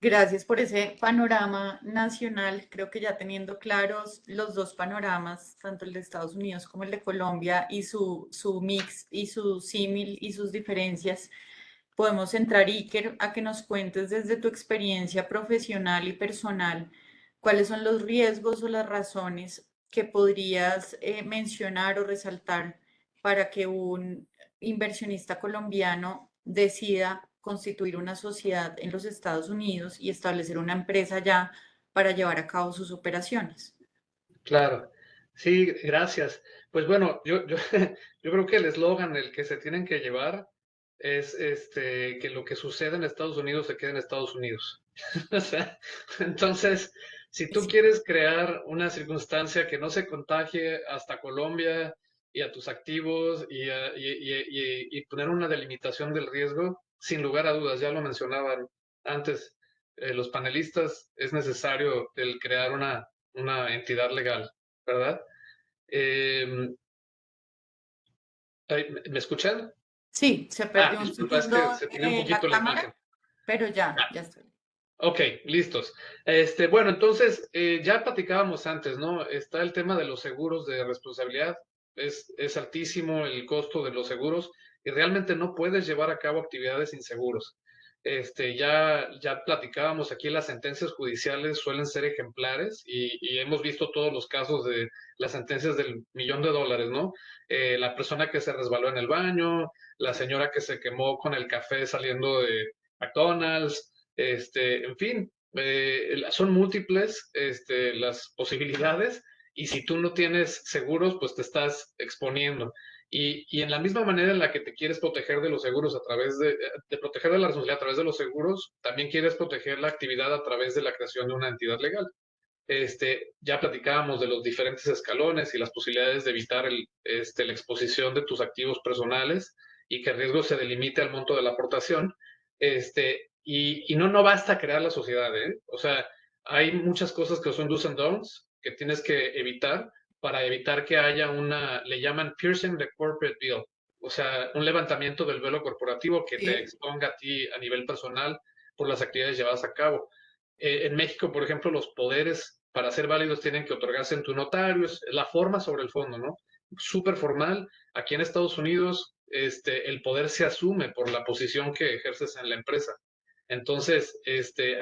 [SPEAKER 1] Gracias por ese panorama nacional. Creo que ya teniendo claros los dos panoramas, tanto el de Estados Unidos como el de Colombia y su mix y su símil y sus diferencias, podemos entrar, Iker, a que nos cuentes desde tu experiencia profesional y personal cuáles son los riesgos o las razones que podrías mencionar o resaltar para que un inversionista colombiano decida constituir una sociedad en los Estados Unidos y establecer una empresa allá para llevar a cabo sus operaciones.
[SPEAKER 5] Claro, sí, gracias. Pues bueno, yo creo que el eslogan, el que se tienen que llevar, es que lo que sucede en Estados Unidos se quede en Estados Unidos. O sea, entonces, Si tú
[SPEAKER 1] Sí.
[SPEAKER 5] quieres crear una circunstancia que no se contagie hasta Colombia y a tus activos y poner una delimitación del riesgo, sin lugar a dudas, ya lo mencionaban antes los panelistas, es necesario el crear una entidad legal, ¿verdad? Em, ¿Me escuchan?
[SPEAKER 1] Sí, se perdió un
[SPEAKER 5] Disculpa, es
[SPEAKER 1] segundo
[SPEAKER 5] que se tiene un
[SPEAKER 1] la
[SPEAKER 5] poquito la imagen.
[SPEAKER 1] cámara, pero ya estoy.
[SPEAKER 5] Ok, listos. Bueno, entonces, ya platicábamos antes, ¿no? Está el tema de los seguros de responsabilidad. Es altísimo el costo de los seguros y realmente no puedes llevar a cabo actividades sin seguros. Ya platicábamos aquí, las sentencias judiciales suelen ser ejemplares y hemos visto todos los casos de las sentencias del $1.000.000, ¿no? La persona que se resbaló en el baño, la señora que se quemó con el café saliendo de McDonald's, en fin, son múltiples las posibilidades y si tú no tienes seguros, pues te estás exponiendo. Y en la misma manera en la que te quieres proteger de los seguros a través de proteger de la responsabilidad a través de los seguros, también quieres proteger la actividad a través de la creación de una entidad legal. Ya platicábamos de los diferentes escalones y las posibilidades de evitar la exposición de tus activos personales y que el riesgo se delimite al monto de la aportación. Y no basta crear la sociedad, ¿eh? O sea, hay muchas cosas que son do's and don'ts que tienes que evitar para evitar que haya le llaman piercing the corporate veil, o sea, un levantamiento del velo corporativo que te
[SPEAKER 1] Sí.
[SPEAKER 5] exponga a ti a nivel personal por las actividades llevadas a cabo. En México, por ejemplo, los poderes para ser válidos tienen que otorgarse en tu notario, es la forma sobre el fondo, ¿no? Súper formal. Aquí en Estados Unidos, el poder se asume por la posición que ejerces en la empresa. Entonces,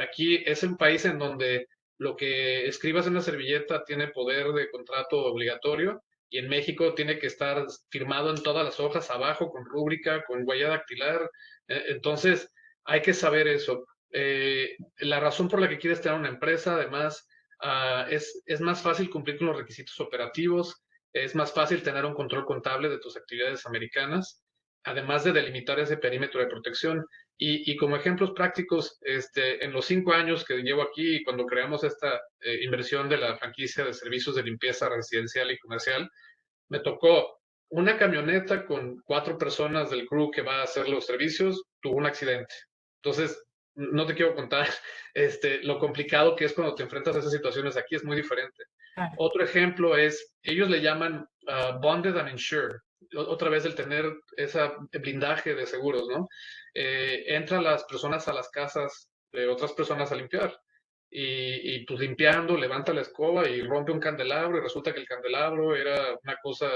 [SPEAKER 5] aquí es un país en donde lo que escribas en una servilleta tiene poder de contrato obligatorio y en México tiene que estar firmado en todas las hojas abajo con rúbrica, con huella dactilar. Entonces, hay que saber eso. La razón por la que quieres tener una empresa, además, es más fácil cumplir con los requisitos operativos, es más fácil tener un control contable de tus actividades americanas, además de delimitar ese perímetro de protección. Y como ejemplos prácticos, en los 5 años que llevo aquí, cuando creamos esta inversión de la franquicia de servicios de limpieza residencial y comercial, me tocó una camioneta con 4 personas del crew que va a hacer los servicios, tuvo un accidente. Entonces, no te quiero contar lo complicado que es cuando te enfrentas a esas situaciones. Aquí es muy diferente.
[SPEAKER 1] Claro.
[SPEAKER 5] Otro ejemplo es, ellos le llaman bonded and insured. Otra vez el tener ese blindaje de seguros, ¿no? Entran las personas a las casas de otras personas a limpiar pues limpiando, levanta la escoba y rompe un candelabro y resulta que el candelabro era una cosa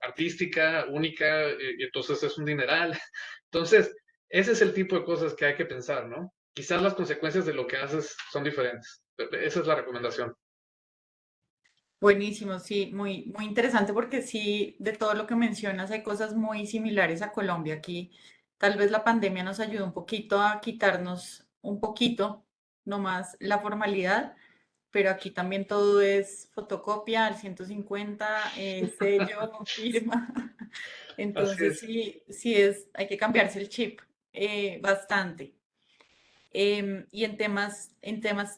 [SPEAKER 5] artística, única, y entonces es un dineral. Entonces, ese es el tipo de cosas que hay que pensar, ¿no? Quizás las consecuencias de lo que haces son diferentes. Esa es la recomendación.
[SPEAKER 1] Buenísimo, sí, muy interesante porque sí, de todo lo que mencionas hay cosas muy similares a Colombia. Aquí tal vez la pandemia nos ayudó un poquito a quitarnos un poquito nomás la formalidad, pero aquí también todo es fotocopia al 150, sello, firma.
[SPEAKER 5] Así
[SPEAKER 1] Entonces
[SPEAKER 5] es.
[SPEAKER 1] hay que cambiarse el chip bastante. Y en temas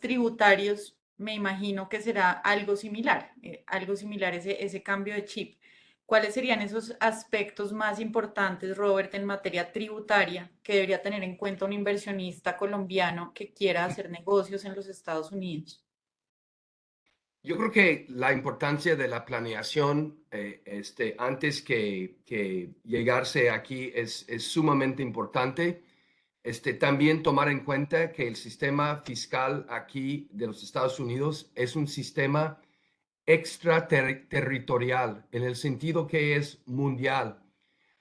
[SPEAKER 1] tributarios, me imagino que será algo similar ese cambio de chip. ¿Cuáles serían esos aspectos más importantes, Robert, en materia tributaria que debería tener en cuenta un inversionista colombiano que quiera hacer negocios en los Estados Unidos?
[SPEAKER 3] Yo creo que la importancia de la planeación antes que llegarse aquí es sumamente importante. También tomar en cuenta que el sistema fiscal aquí de los Estados Unidos es un sistema extraterritorial, en el sentido que es mundial.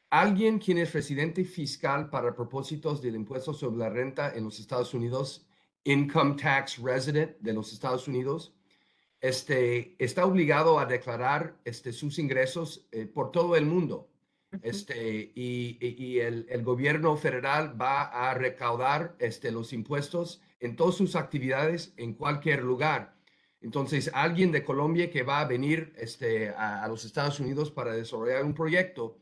[SPEAKER 3] Alguien quien es residente fiscal para propósitos del impuesto sobre la renta en los Estados Unidos, Income Tax Resident de los Estados Unidos, está obligado a declarar sus ingresos por todo el mundo.
[SPEAKER 1] Ujú.
[SPEAKER 3] Y el gobierno federal va a recaudar los impuestos en todas sus actividades en cualquier lugar. Entonces, alguien de Colombia que va a venir a los Estados Unidos para desarrollar un proyecto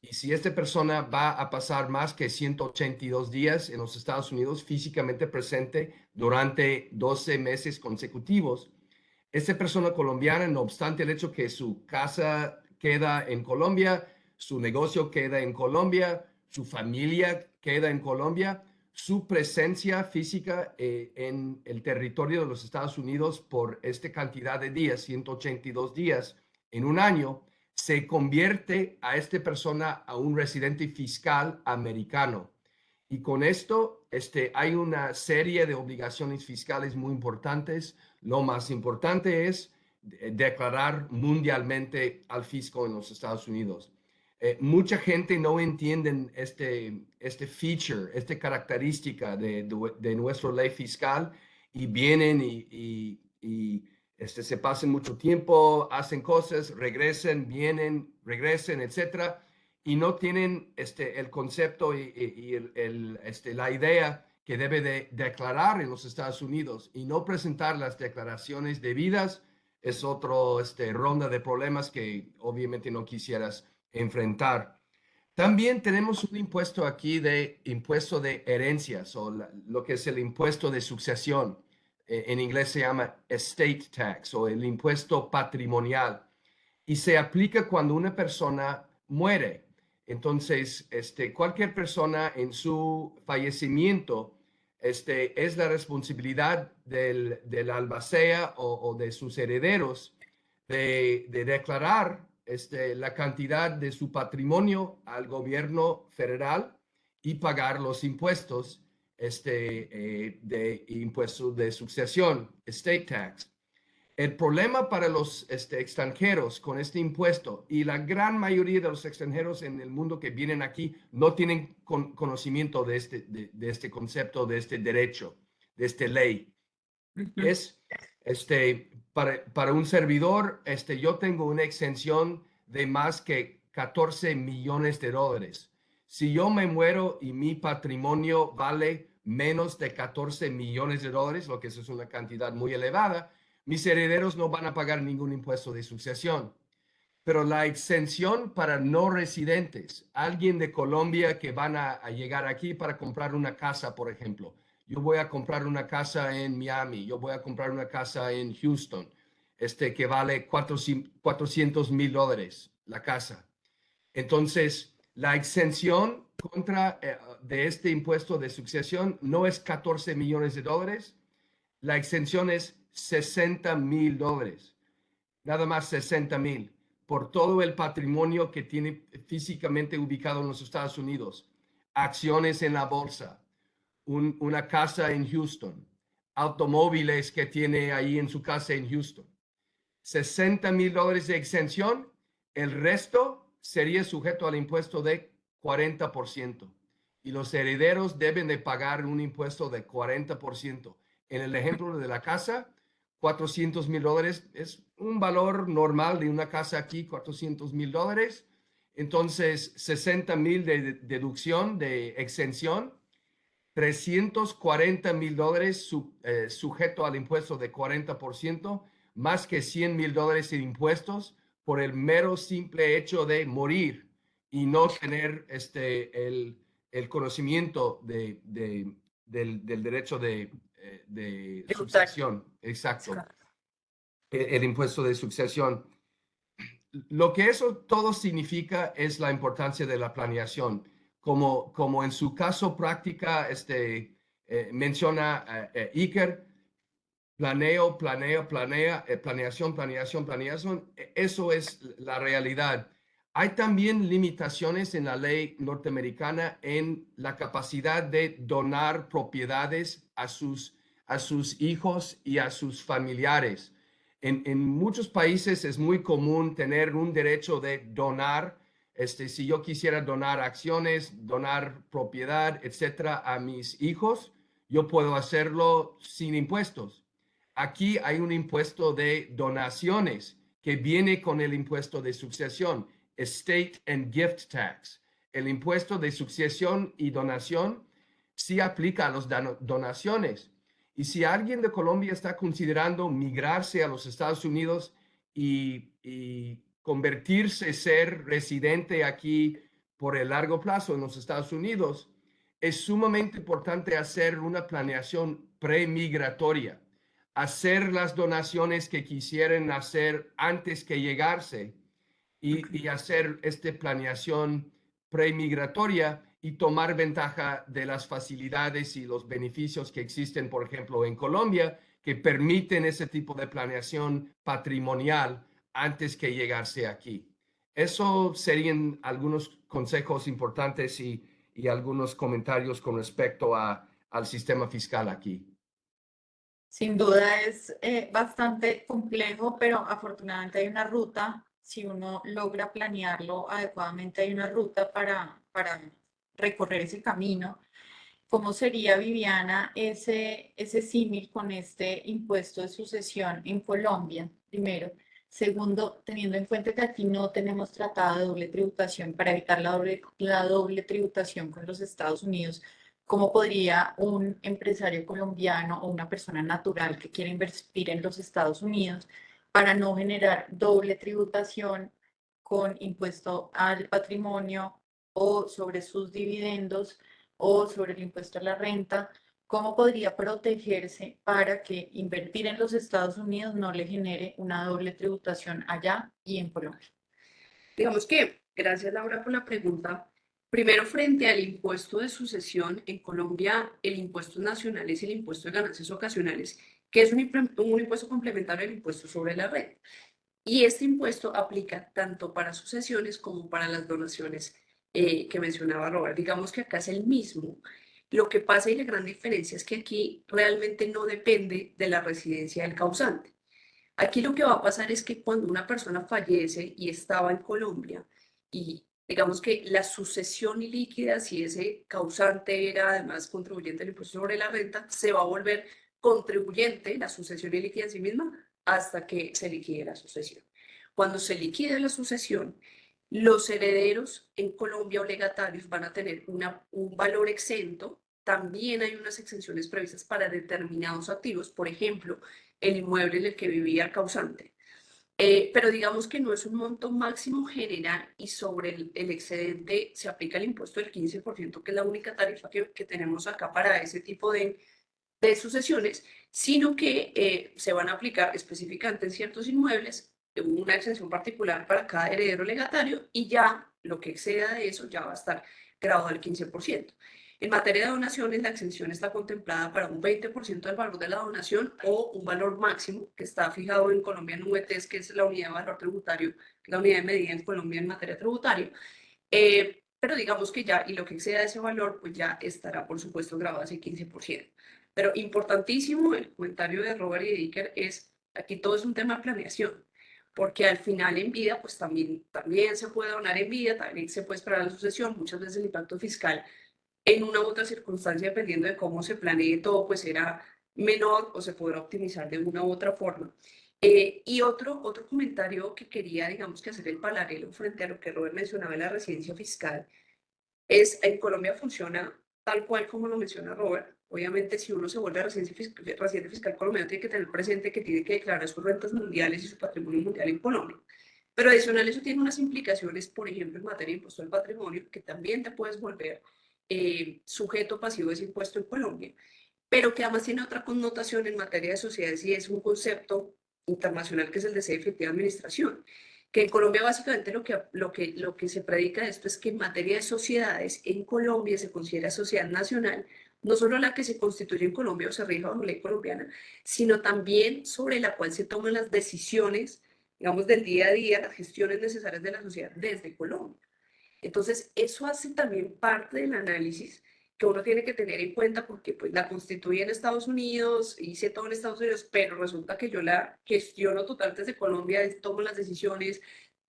[SPEAKER 3] Y si esta persona va a pasar más que 182 días en los Estados Unidos físicamente presente durante 12 meses consecutivos, esta persona colombiana, no obstante el hecho que su casa queda en Colombia, su negocio queda en Colombia, su familia queda en Colombia, su presencia física en el territorio de los Estados Unidos por esta cantidad de días, 182 días en un año, se convierte a esta persona a un residente fiscal americano. Y con esto hay una serie de obligaciones fiscales muy importantes. Lo más importante es declarar mundialmente al fisco en los Estados Unidos. Mucha gente no entiende este feature, esta característica de nuestra ley fiscal y vienen y se pasan mucho tiempo, hacen cosas, regresen, vienen, regresen, etcétera, y no tienen el concepto y la idea que debe de declarar en los Estados Unidos y no presentar las declaraciones debidas es otro ronda de problemas que obviamente no quisieras enfrentar. También tenemos un impuesto aquí de impuesto de herencias o lo que es el impuesto de sucesión. En inglés se llama estate tax o el impuesto patrimonial y se aplica cuando una persona muere. Entonces, cualquier persona en su fallecimiento, es la responsabilidad del albacea o de sus herederos de declarar la cantidad de su patrimonio al gobierno federal y pagar los impuestos de impuestos de sucesión, estate tax. El problema para los extranjeros con este impuesto y la gran mayoría de los extranjeros en el mundo que vienen aquí no tienen conocimiento de este concepto, de este derecho, de esta ley. Es para un servidor, yo tengo una exención de más que 14 millones de dólares. Si yo me muero y mi patrimonio vale menos de 14 millones de dólares, lo que es una cantidad muy elevada, mis herederos no van a pagar ningún impuesto de sucesión. Pero la exención para no residentes, alguien de Colombia que van a llegar aquí para comprar una casa, por ejemplo. Yo voy a comprar una casa en Miami, yo voy a comprar una casa en Houston, que vale $400,000 la casa. Entonces, la exención de este impuesto de sucesión no es 14 millones de dólares, la exención es $60,000, nada más 60,000, por todo el patrimonio que tiene físicamente ubicado en los Estados Unidos, acciones en la bolsa, una casa en Houston, automóviles que tiene ahí en su casa en Houston. $60,000 de exención, el resto sería sujeto al impuesto de 40%. Y los herederos deben de pagar un impuesto de 40%. En el ejemplo de la casa, $400,000 es un valor normal de una casa aquí, $400,000. Entonces, 60,000 de deducción, de exención, $340,000 sujeto al impuesto de 40%, más que $100,000 en impuestos por el mero simple hecho de morir y no tener el conocimiento del derecho de sucesión. Exacto. El impuesto de sucesión. Lo que eso todo significa es la importancia de la planeación. Como en su caso práctica menciona Iker, planeación. Eso es la realidad. Hay también limitaciones en la ley norteamericana en la capacidad de donar propiedades a sus hijos y a sus familiares. En muchos países es muy común tener un derecho de donar. Si yo quisiera donar acciones, donar propiedad, etcétera, a mis hijos, yo puedo hacerlo sin impuestos. Aquí hay un impuesto de donaciones que viene con el impuesto de sucesión, Estate and Gift Tax. El impuesto de sucesión y donación sí aplica a las donaciones. Y si alguien de Colombia está considerando migrarse a los Estados Unidos y convertirse, ser residente aquí por el largo plazo en los Estados Unidos, es sumamente importante hacer una planeación premigratoria, hacer las donaciones que quisieran hacer antes que llegarse y hacer esta planeación premigratoria y tomar ventaja de las facilidades y los beneficios que existen, por ejemplo, en Colombia, que permiten ese tipo de planeación patrimonial antes que llegarse aquí. Eso serían algunos consejos importantes y algunos comentarios con respecto al sistema fiscal aquí.
[SPEAKER 1] Sin duda es bastante complejo, pero afortunadamente hay una ruta. Si uno logra planearlo adecuadamente, hay una ruta para recorrer ese camino. ¿Cómo sería, Viviana, ese símil con este impuesto de sucesión en Colombia? Primero. Segundo, teniendo en cuenta que aquí no tenemos tratado de doble tributación para evitar la doble tributación con los Estados Unidos, ¿cómo podría un empresario colombiano o una persona natural que quiera invertir en los Estados Unidos para no generar doble tributación con impuesto al patrimonio o sobre sus dividendos o sobre el impuesto a la renta? ¿Cómo podría protegerse para que invertir en los Estados Unidos no le genere una doble tributación allá y en Colombia?
[SPEAKER 4] Digamos que, gracias Laura por la pregunta. Primero, frente al impuesto de sucesión, en Colombia el impuesto nacional es el impuesto de ganancias ocasionales, que es un impuesto complementario al impuesto sobre la renta. Y este impuesto aplica tanto para sucesiones como para las donaciones que mencionaba Robert. Digamos que acá es el mismo. Lo que pasa y la gran diferencia es que aquí realmente no depende de la residencia del causante. Aquí lo que va a pasar es que cuando una persona fallece y estaba en Colombia y digamos que la sucesión ilíquida, si ese causante era además contribuyente del impuesto sobre la renta, se va a volver contribuyente, la sucesión ilíquida en sí misma, hasta que se liquide la sucesión. Cuando se liquide la sucesión, los herederos en Colombia o legatarios van a tener un valor exento. También hay unas exenciones previstas para determinados activos, por ejemplo, el inmueble en el que vivía el causante. Pero digamos que no es un monto máximo general y sobre el excedente se aplica el impuesto del 15%, que es la única tarifa que tenemos acá para ese tipo de sucesiones, sino que se van a aplicar específicamente en ciertos inmuebles una exención particular para cada heredero legatario y ya lo que exceda de eso ya va a estar grabado al 15%. En materia de donaciones, la exención está contemplada para un 20% del valor de la donación o un valor máximo que está fijado en Colombia en VTs, que es la unidad de valor tributario, la unidad de medida en Colombia en materia tributaria. Pero digamos que ya, y lo que exceda ese valor, pues ya estará, por supuesto, grabado ese 15%. Pero importantísimo el comentario de Robert y de Iker es, aquí todo es un tema de planeación, porque al final en vida, pues también se puede donar en vida, también se puede esperar la sucesión, muchas veces el impacto fiscal en una u otra circunstancia, dependiendo de cómo se planee todo, pues será menor o se podrá optimizar de una u otra forma. Y otro comentario que quería, digamos, que hacer el paralelo frente a lo que Robert mencionaba de la residencia fiscal, es en Colombia funciona tal cual como lo menciona Robert. Obviamente, si uno se vuelve residente fiscal colombiano, tiene que tener presente que tiene que declarar sus rentas mundiales y su patrimonio mundial en Colombia. Pero adicional, eso tiene unas implicaciones, por ejemplo, en materia de impuesto al patrimonio, que también te puedes volver sujeto pasivo de ese impuesto en Colombia, pero que además tiene otra connotación en materia de sociedades y es un concepto internacional que es el de sede efectiva de administración, que en Colombia básicamente lo que se predica de esto es que en materia de sociedades en Colombia se considera sociedad nacional, no solo la que se constituye en Colombia o se rige bajo ley colombiana, sino también sobre la cual se toman las decisiones, digamos, del día a día, las gestiones necesarias de la sociedad desde Colombia. Entonces, eso hace también parte del análisis que uno tiene que tener en cuenta porque pues la constituí en Estados Unidos, hice todo en Estados Unidos, pero resulta que yo la gestiono total desde Colombia, tomo las decisiones,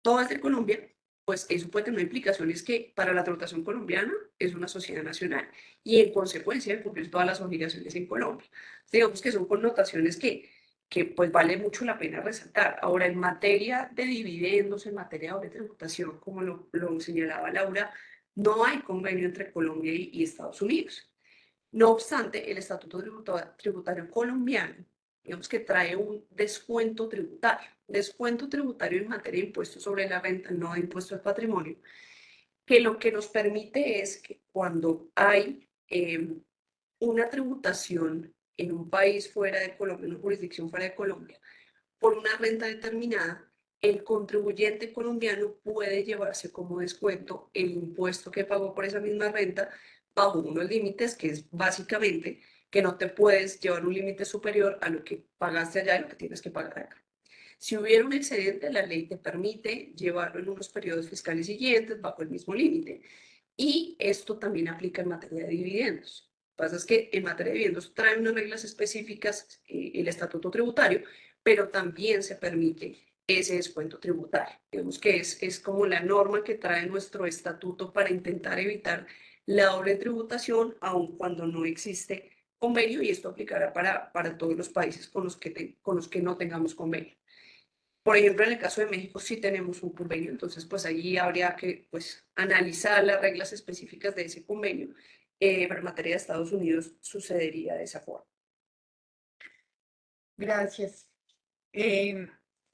[SPEAKER 4] todas de Colombia, pues eso puede tener implicaciones que para la tributación colombiana es una sociedad nacional y en consecuencia de cumplir todas las obligaciones en Colombia. Digamos que son connotaciones que pues vale mucho la pena resaltar. Ahora, en materia de dividendos, en materia de tributación, como lo señalaba Laura, no hay convenio entre Colombia y Estados Unidos. No obstante, el Estatuto Tributario colombiano, digamos que trae un descuento tributario en materia de impuestos sobre la renta, no de impuesto al patrimonio, que lo que nos permite es que cuando hay una tributación en un país fuera de Colombia, una jurisdicción fuera de Colombia, por una renta determinada, el contribuyente colombiano puede llevarse como descuento el impuesto que pagó por esa misma renta bajo unos límites que es básicamente que no te puedes llevar un límite superior a lo que pagaste allá y lo que tienes que pagar acá. Si hubiera un excedente, la ley te permite llevarlo en unos periodos fiscales siguientes bajo el mismo límite. Y esto también aplica en materia de dividendos. Lo que pasa es que en materia de dividendos trae unas reglas específicas el estatuto tributario, pero también se permite ese descuento tributario. Digamos que es como la norma que trae nuestro estatuto para intentar evitar la doble tributación, aun cuando no existe convenio, y esto aplicará para todos los países con los que no tengamos convenio. Por ejemplo, en el caso de México sí tenemos un convenio, entonces pues ahí habría que pues analizar las reglas específicas de ese convenio, pero en materia de Estados Unidos sucedería de esa forma.
[SPEAKER 1] Gracias. Que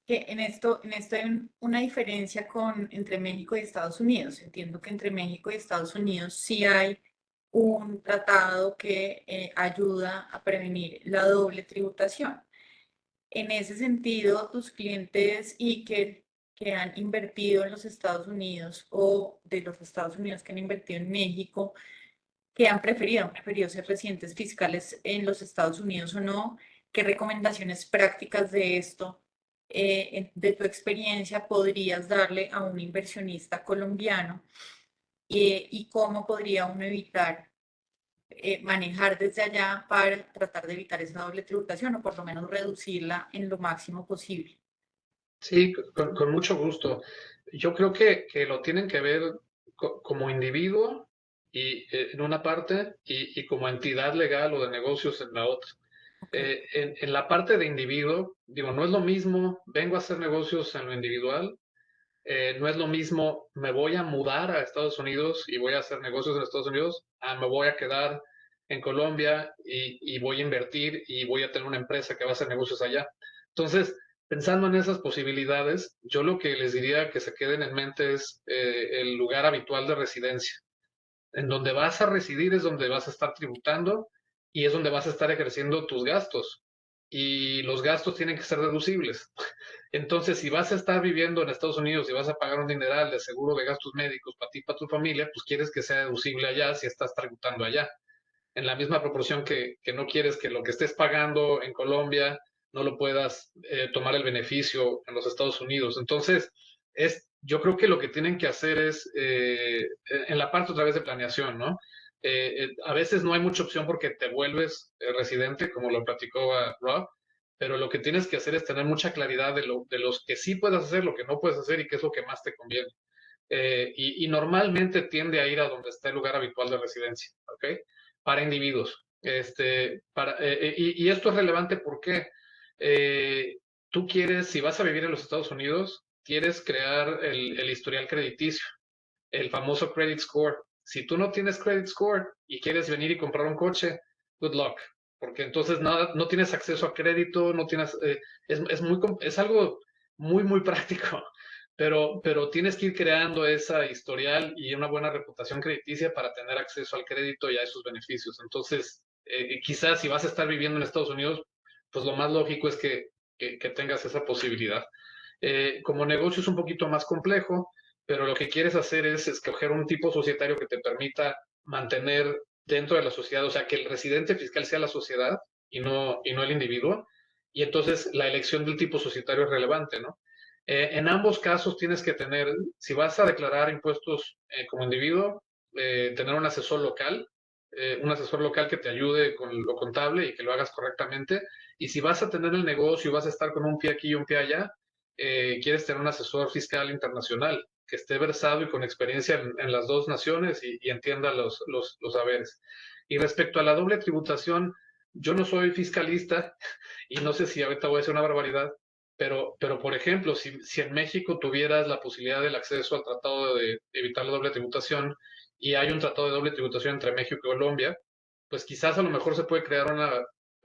[SPEAKER 1] en esto hay una diferencia entre México y Estados Unidos. Entiendo que entre México y Estados Unidos sí hay un tratado que ayuda a prevenir la doble tributación. En ese sentido, tus clientes y que han invertido en los Estados Unidos o de los Estados Unidos que han invertido en México, que han preferido ser residentes fiscales en los Estados Unidos o no, ¿qué recomendaciones prácticas de esto, de tu experiencia, podrías darle a un inversionista colombiano y cómo podría uno evitar manejar desde allá para tratar de evitar esa doble tributación o por lo menos reducirla en lo máximo posible?
[SPEAKER 5] Sí, con mucho gusto. Yo creo que lo tienen que ver como individuo y en una parte y como entidad legal o de negocios en la otra.
[SPEAKER 1] Okay.
[SPEAKER 5] En la parte de individuo, digo, no es lo mismo, vengo a hacer negocios en lo individual, no es lo mismo, me voy a mudar a Estados Unidos y voy a hacer negocios en Estados Unidos, me voy a quedar en Colombia y voy a invertir y voy a tener una empresa que va a hacer negocios allá. Entonces, pensando en esas posibilidades, yo lo que les diría que se queden en mente es el lugar habitual de residencia. En donde vas a residir es donde vas a estar tributando y es donde vas a estar ejerciendo tus gastos. Y los gastos tienen que ser deducibles. Entonces, si vas a estar viviendo en Estados Unidos y vas a pagar un dineral de seguro de gastos médicos para ti y para tu familia, pues quieres que sea deducible allá si estás tributando allá. En la misma proporción que no quieres que lo que estés pagando en Colombia no lo puedas tomar el beneficio en los Estados Unidos. Entonces, yo creo que lo que tienen que hacer es, en la parte otra vez de planeación, ¿no? A veces no hay mucha opción porque te vuelves residente, como lo platicó Rob, pero lo que tienes que hacer es tener mucha claridad de los que sí puedes hacer, lo que no puedes hacer y qué es lo que más te conviene. Y normalmente tiende a ir a donde está el lugar habitual de residencia, ¿ok? Para individuos. Y esto es relevante porque tú quieres, si vas a vivir en los Estados Unidos, quieres crear el historial crediticio, el famoso credit score. Si tú no tienes credit score y quieres venir y comprar un coche, good luck, porque entonces no tienes acceso a crédito, no tienes, es algo muy práctico, pero tienes que ir creando esa historial y una buena reputación crediticia para tener acceso al crédito y a esos beneficios. Entonces, quizás si vas a estar viviendo en Estados Unidos, pues lo más lógico es que tengas esa posibilidad. Como negocio es un poquito más complejo, pero lo que quieres hacer es escoger un tipo societario que te permita mantener dentro de la sociedad, o sea, que el residente fiscal sea la sociedad y no el individuo, y entonces la elección del tipo societario es relevante, ¿no? En ambos casos tienes que tener, si vas a declarar impuestos como individuo, tener un asesor local que te ayude con lo contable y que lo hagas correctamente, y si vas a tener el negocio y vas a estar con un pie aquí y un pie allá, quieres tener un asesor fiscal internacional que esté versado y con experiencia en las dos naciones y entienda los saberes. Y respecto a la doble tributación, yo no soy fiscalista y no sé si ahorita voy a decir una barbaridad, pero por ejemplo, si en México tuvieras la posibilidad del acceso al tratado de evitar la doble tributación y hay un tratado de doble tributación entre México y Colombia, pues quizás a lo mejor se puede crear una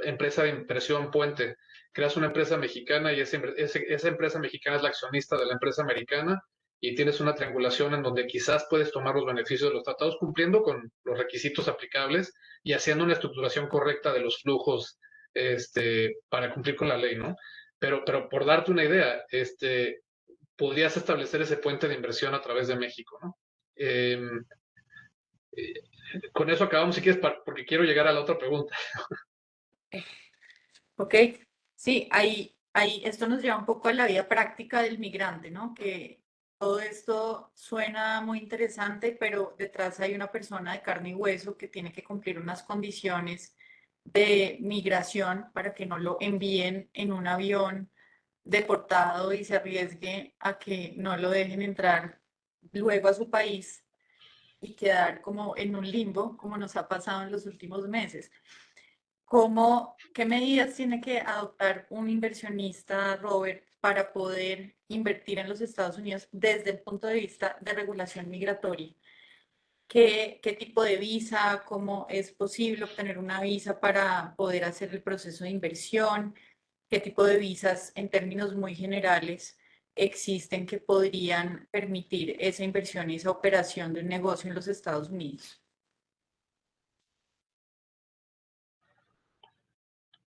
[SPEAKER 5] empresa de inversión puente. Creas una empresa mexicana y esa empresa mexicana es la accionista de la empresa americana y tienes una triangulación en donde quizás puedes tomar los beneficios de los tratados cumpliendo con los requisitos aplicables y haciendo una estructuración correcta de los flujos para cumplir con la ley, ¿no? Pero por darte una idea, podrías establecer ese puente de inversión a través de México, ¿no? Eh, con eso acabamos, si quieres, porque quiero llegar a la otra pregunta.
[SPEAKER 1] Ok, sí, esto nos lleva un poco a la vida práctica del migrante, ¿no? Que todo esto suena muy interesante, pero detrás hay una persona de carne y hueso que tiene que cumplir unas condiciones de migración para que no lo envíen en un avión deportado y se arriesgue a que no lo dejen entrar luego a su país y quedar como en un limbo, como nos ha pasado en los últimos meses. ¿Qué medidas tiene que adoptar un inversionista, Robert, para poder invertir en los Estados Unidos desde el punto de vista de regulación migratoria? ¿Qué tipo de visa? ¿Cómo es posible obtener una visa para poder hacer el proceso de inversión? ¿Qué tipo de visas, en términos muy generales, existen que podrían permitir esa inversión y esa operación de un negocio en los Estados Unidos?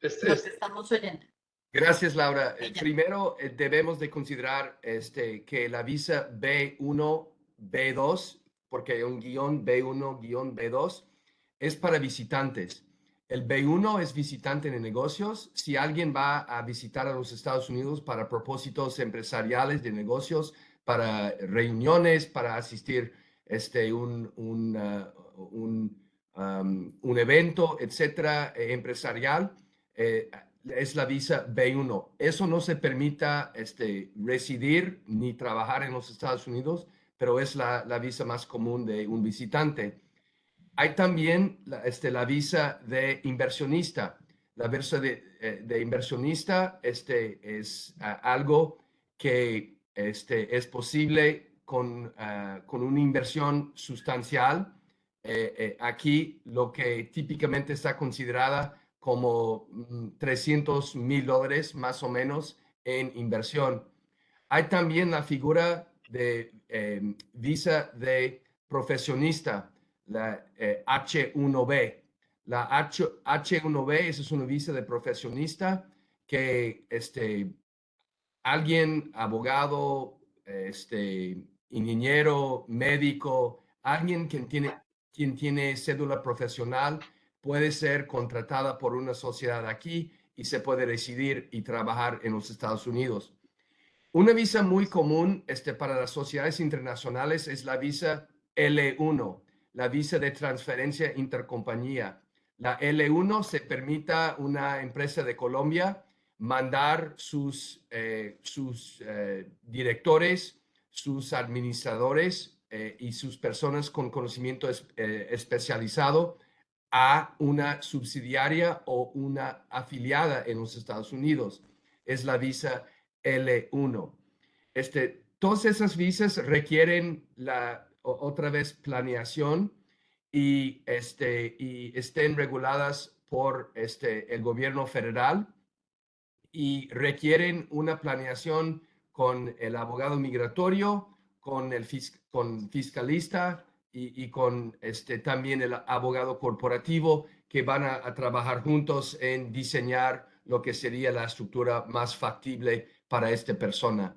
[SPEAKER 1] No te estamos oyendo.
[SPEAKER 3] Gracias, Laura.
[SPEAKER 1] Ella.
[SPEAKER 3] Primero, debemos de considerar que la visa B1, B2, porque hay un guión B1, guión B2, es para visitantes. El B1 es visitante de negocios. Si alguien va a visitar a los Estados Unidos para propósitos empresariales de negocios, para reuniones, para asistir un evento, etcétera, empresarial, es la visa B1. Eso no se permita residir ni trabajar en los Estados Unidos, pero es la visa más común de un visitante. Hay también la visa de inversionista. La visa de inversionista es algo que es posible con una inversión sustancial. Aquí lo que típicamente está considerada como $300,000 más o menos en inversión. Hay también la figura de visa de profesionista, la H1B. La H1B es una visa de profesionista que alguien, abogado, ingeniero, médico, alguien quien tiene cédula profesional puede ser contratada por una sociedad aquí y se puede residir y trabajar en los Estados Unidos. Una visa muy común para las sociedades internacionales es la visa L1, la visa de transferencia intercompañía. La L1 se permita a una empresa de Colombia mandar sus directores, sus administradores y sus personas con conocimiento especializado a una subsidiaria o una afiliada en los Estados Unidos. Es la visa L1. Todas esas visas requieren otra vez planeación y estén reguladas por el gobierno federal y requieren una planeación con el abogado migratorio, con el fiscalista y con también el abogado corporativo que van a trabajar juntos en diseñar lo que sería la estructura más factible para esta persona.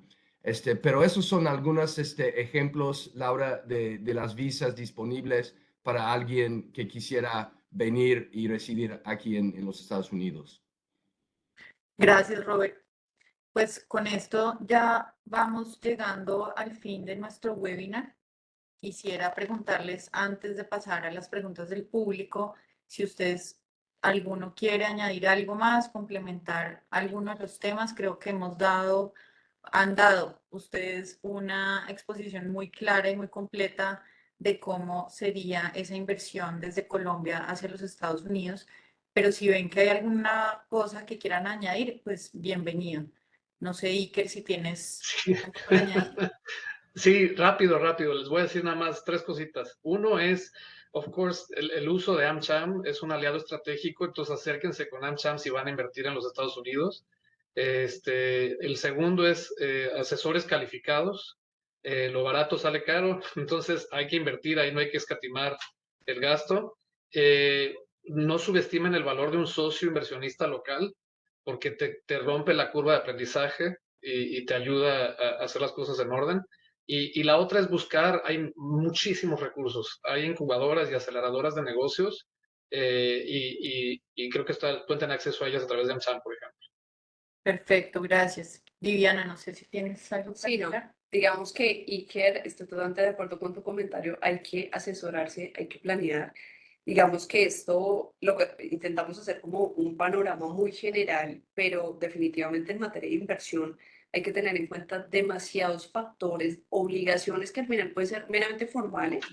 [SPEAKER 3] Pero esos son algunos ejemplos, Laura, de las visas disponibles para alguien que quisiera venir y residir aquí en los Estados Unidos.
[SPEAKER 1] Gracias, Robert. Pues con esto ya vamos llegando al fin de nuestro webinar. Quisiera preguntarles, antes de pasar a las preguntas del público, si ustedes, alguno quiere añadir algo más, complementar alguno de los temas. Creo que han dado ustedes una exposición muy clara y muy completa de cómo sería esa inversión desde Colombia hacia los Estados Unidos. Pero si ven que hay alguna cosa que quieran añadir, pues bienvenido. No sé, Iker, si tienes
[SPEAKER 5] Sí.
[SPEAKER 1] algo para añadir.
[SPEAKER 5] Sí, rápido. Les voy a decir nada más tres cositas. Uno es, of course, el uso de AmCham es un aliado estratégico, entonces acérquense con AmCham si van a invertir en los Estados Unidos. El segundo es asesores calificados. lo barato sale caro, entonces hay que invertir, ahí no hay que escatimar el gasto. No subestimen el valor de un socio inversionista local, porque te rompe la curva de aprendizaje y te ayuda a hacer las cosas en orden. Y la otra es buscar, hay muchísimos recursos, hay incubadoras y aceleradoras de negocios, y creo que pueden tener acceso a ellas a través de AmSam, por ejemplo.
[SPEAKER 1] Perfecto, gracias. Viviana, no sé si tienes algo para
[SPEAKER 4] Sí, no.
[SPEAKER 1] agregar.
[SPEAKER 4] Digamos que Iker, estoy totalmente de acuerdo con tu comentario, hay que asesorarse, hay que planear. Digamos que esto lo que intentamos hacer como un panorama muy general, pero definitivamente en materia de inversión hay que tener en cuenta demasiados factores, obligaciones que al final pueden ser meramente formales,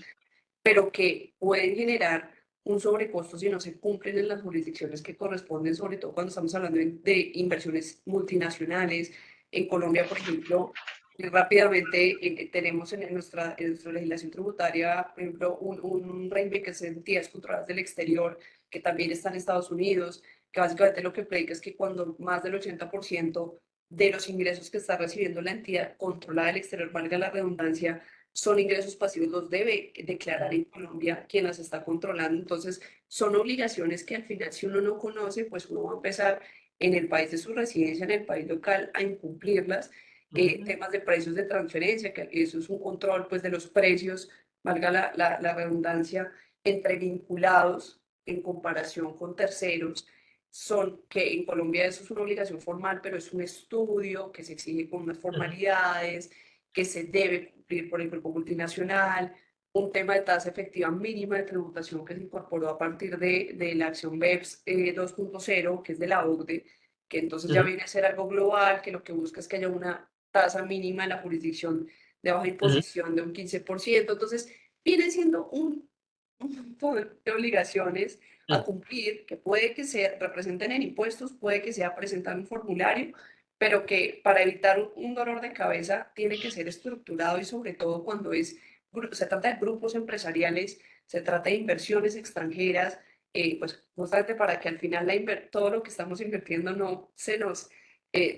[SPEAKER 4] pero que pueden generar un sobrecosto si no se cumplen en las jurisdicciones que corresponden, sobre todo cuando estamos hablando de inversiones multinacionales. En Colombia, por ejemplo, rápidamente tenemos en nuestra legislación tributaria, por ejemplo, un régimen que es entidades controladas del exterior, que también está en Estados Unidos, que básicamente lo que predica es que cuando más del 80% de los ingresos que está recibiendo la entidad controlada del exterior, valga la redundancia, son ingresos pasivos, los debe declarar en Colombia quien las está controlando. Entonces, son obligaciones que al final, si uno no conoce, pues uno va a empezar en el país de su residencia, en el país local, a incumplirlas. Temas de precios de transferencia, que eso es un control pues de los precios, valga la redundancia, entre vinculados en comparación con terceros, son que en Colombia eso es una obligación formal, pero es un estudio que se exige con unas formalidades, que se debe cumplir por el grupo multinacional, un tema de tasa efectiva mínima de tributación que se incorporó a partir de la acción BEPS 2.0, que es de la OCDE, que entonces ya viene a ser algo global, que lo que busca es que haya una tasa mínima en la jurisdicción de baja imposición de un 15%. Entonces, viene siendo un montón de obligaciones a cumplir, que puede que se representen en impuestos, puede que sea presentar un formulario, pero que para evitar un dolor de cabeza tiene que ser estructurado, y sobre todo cuando se trata de grupos empresariales, se trata de inversiones extranjeras, pues justamente para que al final todo lo que estamos invirtiendo no se nos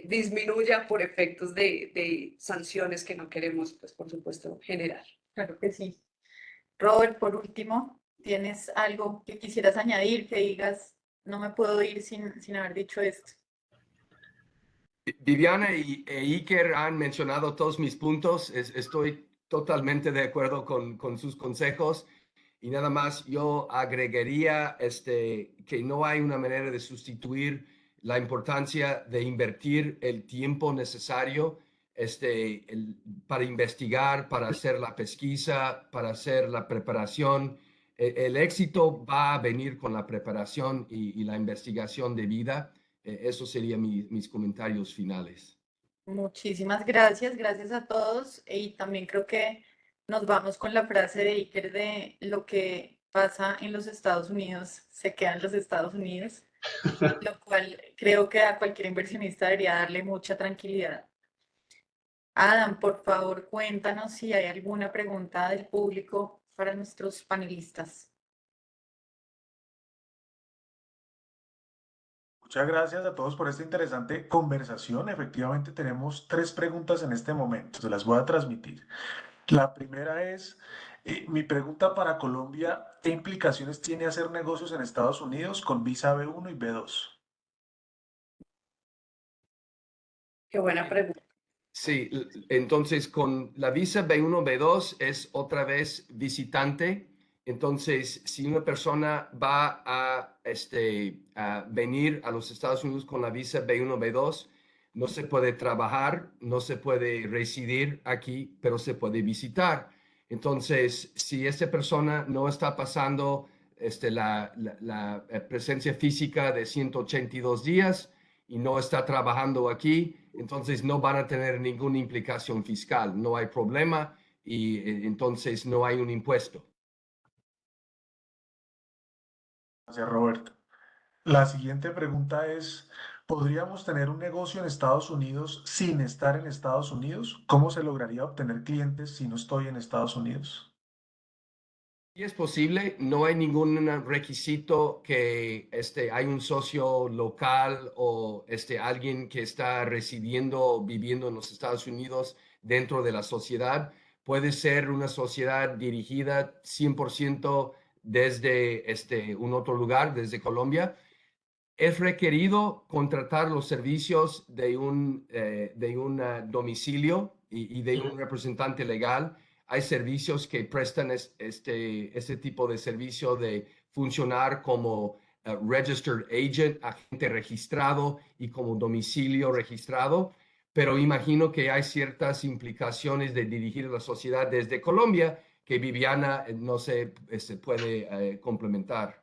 [SPEAKER 4] disminuya por efectos de sanciones que no queremos, pues por supuesto, generar.
[SPEAKER 1] Claro que sí. Robert, por último, ¿tienes algo que quisieras añadir, que digas, no me puedo ir sin haber dicho esto?
[SPEAKER 3] Viviana e Iker han mencionado todos mis puntos. Estoy totalmente de acuerdo con sus consejos. Y nada más, yo agregaría que no hay una manera de sustituir la importancia de invertir el tiempo necesario para investigar, para hacer la pesquisa, para hacer la preparación. El éxito va a venir con la preparación y la investigación debida. Esos serían mis comentarios finales.
[SPEAKER 1] Muchísimas gracias, gracias a todos. Y también creo que nos vamos con la frase de Iker de lo que pasa en los Estados Unidos se queda en los Estados Unidos, lo cual creo que a cualquier inversionista debería darle mucha tranquilidad. Adam, por favor, cuéntanos si hay alguna pregunta del público para nuestros panelistas.
[SPEAKER 2] Muchas gracias a todos por esta interesante conversación. Efectivamente, tenemos 3 preguntas en este momento. Se las voy a transmitir. La primera es, mi pregunta para Colombia, ¿qué implicaciones tiene hacer negocios en Estados Unidos con visa B1 y B2?
[SPEAKER 4] Qué buena pregunta.
[SPEAKER 3] Sí, entonces con la visa B1, B2 es otra vez visitante. Entonces, si una persona va a venir a los Estados Unidos con la visa B1, B2, no se puede trabajar, no se puede residir aquí, pero se puede visitar. Entonces, si esta persona no está pasando la presencia física de 182 días y no está trabajando aquí, entonces no van a tener ninguna implicación fiscal, no hay problema y entonces no hay un impuesto.
[SPEAKER 2] Gracias, Roberto. La siguiente pregunta es, ¿podríamos tener un negocio en Estados Unidos sin estar en Estados Unidos? ¿Cómo se lograría obtener clientes si no estoy en Estados Unidos?
[SPEAKER 3] Y es posible, no hay ningún requisito que hay un socio local o alguien que está residiendo o viviendo en los Estados Unidos dentro de la sociedad. puede ser una sociedad dirigida 100% desde un otro lugar, desde Colombia. Es requerido contratar los servicios de un domicilio y de un representante legal. Hay servicios que prestan este tipo de servicio de funcionar como registered agent, agente registrado, y como domicilio registrado, pero imagino que hay ciertas implicaciones de dirigir la sociedad desde Colombia que Viviana no se puede complementar.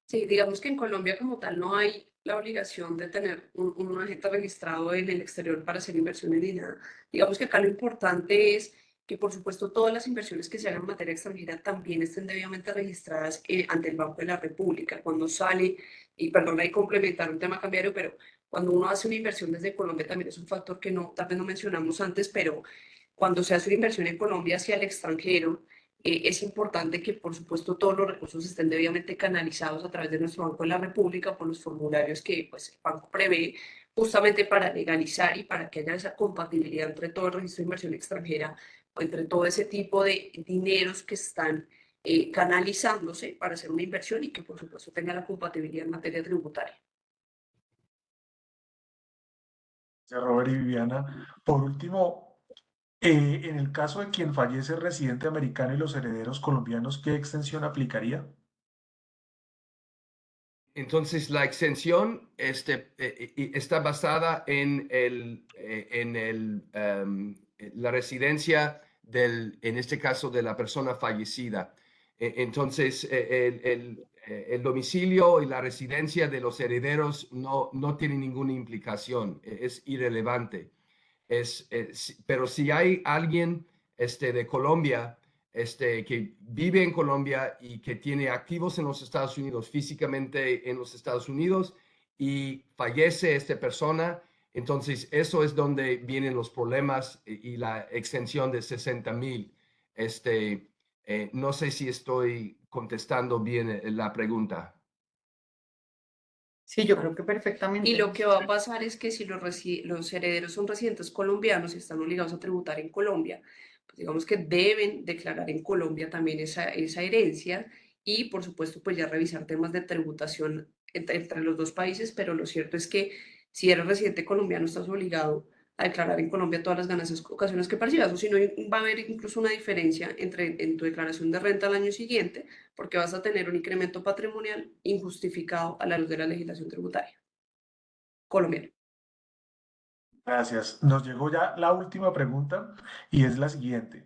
[SPEAKER 4] Sí, digamos que en Colombia como tal no hay la obligación de tener un agente registrado en el exterior para hacer inversiones ni nada. Digamos que acá lo importante es que, por supuesto, todas las inversiones que se hagan en materia extranjera también estén debidamente registradas ante el Banco de la República. Cuando sale, y perdón, hay que complementar un tema cambiario, pero cuando uno hace una inversión desde Colombia también es un factor que no, tal vez no mencionamos antes, pero cuando se hace una inversión en Colombia hacia el extranjero, es importante que, por supuesto, todos los recursos estén debidamente canalizados a través de nuestro Banco de la República por los formularios que pues, el banco prevé justamente para legalizar y para que haya esa compatibilidad entre todo el registro de inversión extranjera o entre todo ese tipo de dineros que están canalizándose para hacer una inversión y que, por supuesto, tenga la compatibilidad en materia tributaria.
[SPEAKER 2] Gracias, Robert y Viviana. Por último, en el caso de quien fallece residente americano y los herederos colombianos, ¿qué extensión aplicaría?
[SPEAKER 3] Entonces, la exención está basada la residencia en este caso, de la persona fallecida. Entonces, el domicilio y la residencia de los herederos no tienen ninguna implicación, es irrelevante. Pero si hay alguien de Colombia que vive en Colombia y que tiene activos en los Estados Unidos, físicamente en los Estados Unidos, y fallece esta persona, entonces eso es donde vienen los problemas y la extensión de 60,000. No sé si estoy contestando bien la pregunta.
[SPEAKER 1] Sí, yo creo que perfectamente.
[SPEAKER 4] Y lo que va a pasar es que si los herederos son residentes colombianos y están obligados a tributar en Colombia, pues digamos que deben declarar en Colombia también esa herencia y, por supuesto, pues ya revisar temas de tributación entre los dos países, pero lo cierto es que si eres residente colombiano estás obligado a declarar en Colombia todas las ganancias, ocasiones que percibas, o si no va a haber incluso una diferencia en tu declaración de renta al año siguiente, porque vas a tener un incremento patrimonial injustificado a la luz de la legislación tributaria colombiano.
[SPEAKER 2] Gracias. Nos llegó ya la última pregunta y es la siguiente.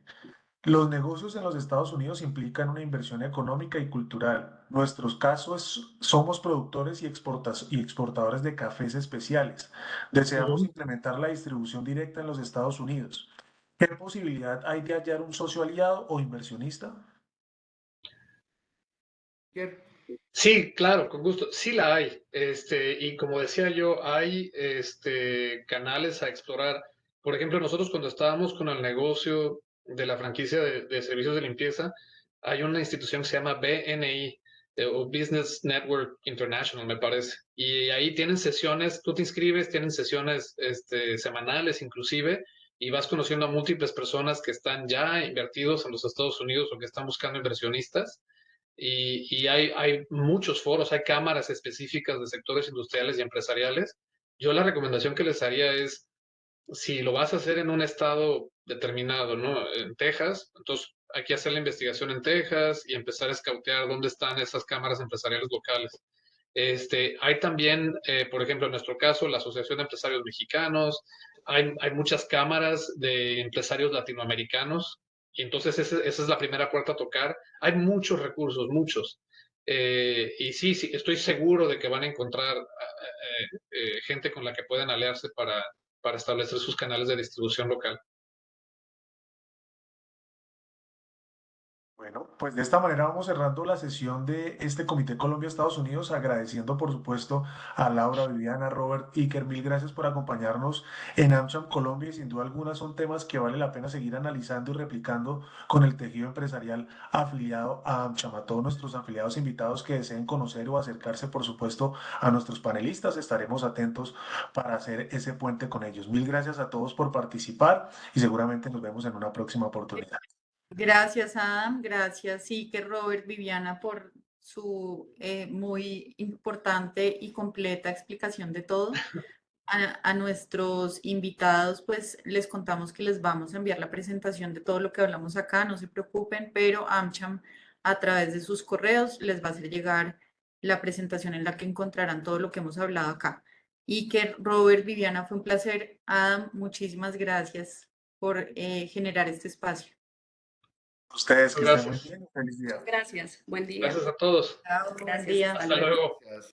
[SPEAKER 2] Los negocios en los Estados Unidos implican una inversión económica y cultural. Nuestros casos somos productores y exportadores de cafés especiales. Deseamos implementar la distribución directa en los Estados Unidos. ¿Qué posibilidad hay de hallar un socio aliado o inversionista?
[SPEAKER 5] Sí, claro, con gusto. Sí la hay. Y como decía yo, hay canales a explorar. Por ejemplo, nosotros cuando estábamos con el negocio de la franquicia de servicios de limpieza, hay una institución que se llama BNI, o Business Network International, me parece. Y ahí tienen sesiones, tú te inscribes, tienen sesiones semanales inclusive, y vas conociendo a múltiples personas que están ya invertidos en los Estados Unidos o que están buscando inversionistas. Y hay muchos foros, hay cámaras específicas de sectores industriales y empresariales. Yo la recomendación que les haría es, si lo vas a hacer en un estado determinado, ¿no? En Texas, entonces hay que hacer la investigación en Texas y empezar a escautear dónde están esas cámaras empresariales locales. Hay también, por ejemplo, en nuestro caso, la Asociación de Empresarios Mexicanos, hay muchas cámaras de empresarios latinoamericanos, y entonces esa es la primera puerta a tocar. Hay muchos recursos, muchos. Y sí, sí, estoy seguro de que van a encontrar gente con la que puedan aliarse para establecer sus canales de distribución local.
[SPEAKER 2] Bueno, pues de esta manera vamos cerrando la sesión de este Comité Colombia-Estados Unidos, agradeciendo por supuesto a Laura, Viviana, Robert, Iker, mil gracias por acompañarnos en AmCham Colombia y sin duda alguna son temas que vale la pena seguir analizando y replicando con el tejido empresarial afiliado a AmCham. A todos nuestros afiliados invitados que deseen conocer o acercarse por supuesto a nuestros panelistas, estaremos atentos para hacer ese puente con ellos. Mil gracias a todos por participar y seguramente nos vemos en una próxima oportunidad.
[SPEAKER 1] Gracias, Adam. Gracias, Iker, Robert, Viviana, por su muy importante y completa explicación de todo. A nuestros invitados, pues les contamos que les vamos a enviar la presentación de todo lo que hablamos acá, no se preocupen, pero AmCham a través de sus correos les va a hacer llegar la presentación en la que encontrarán todo lo que hemos hablado acá. Iker, Robert, Viviana, fue un placer. Adam, muchísimas gracias por generar este espacio.
[SPEAKER 2] Ustedes que estén muy
[SPEAKER 5] Gracias.
[SPEAKER 2] bien, feliz día.
[SPEAKER 4] Gracias, buen día.
[SPEAKER 5] Gracias a todos.
[SPEAKER 1] Chao, buen
[SPEAKER 4] Gracias,
[SPEAKER 1] día.
[SPEAKER 4] hasta
[SPEAKER 5] Hasta
[SPEAKER 4] luego.
[SPEAKER 5] luego.
[SPEAKER 3] Gracias.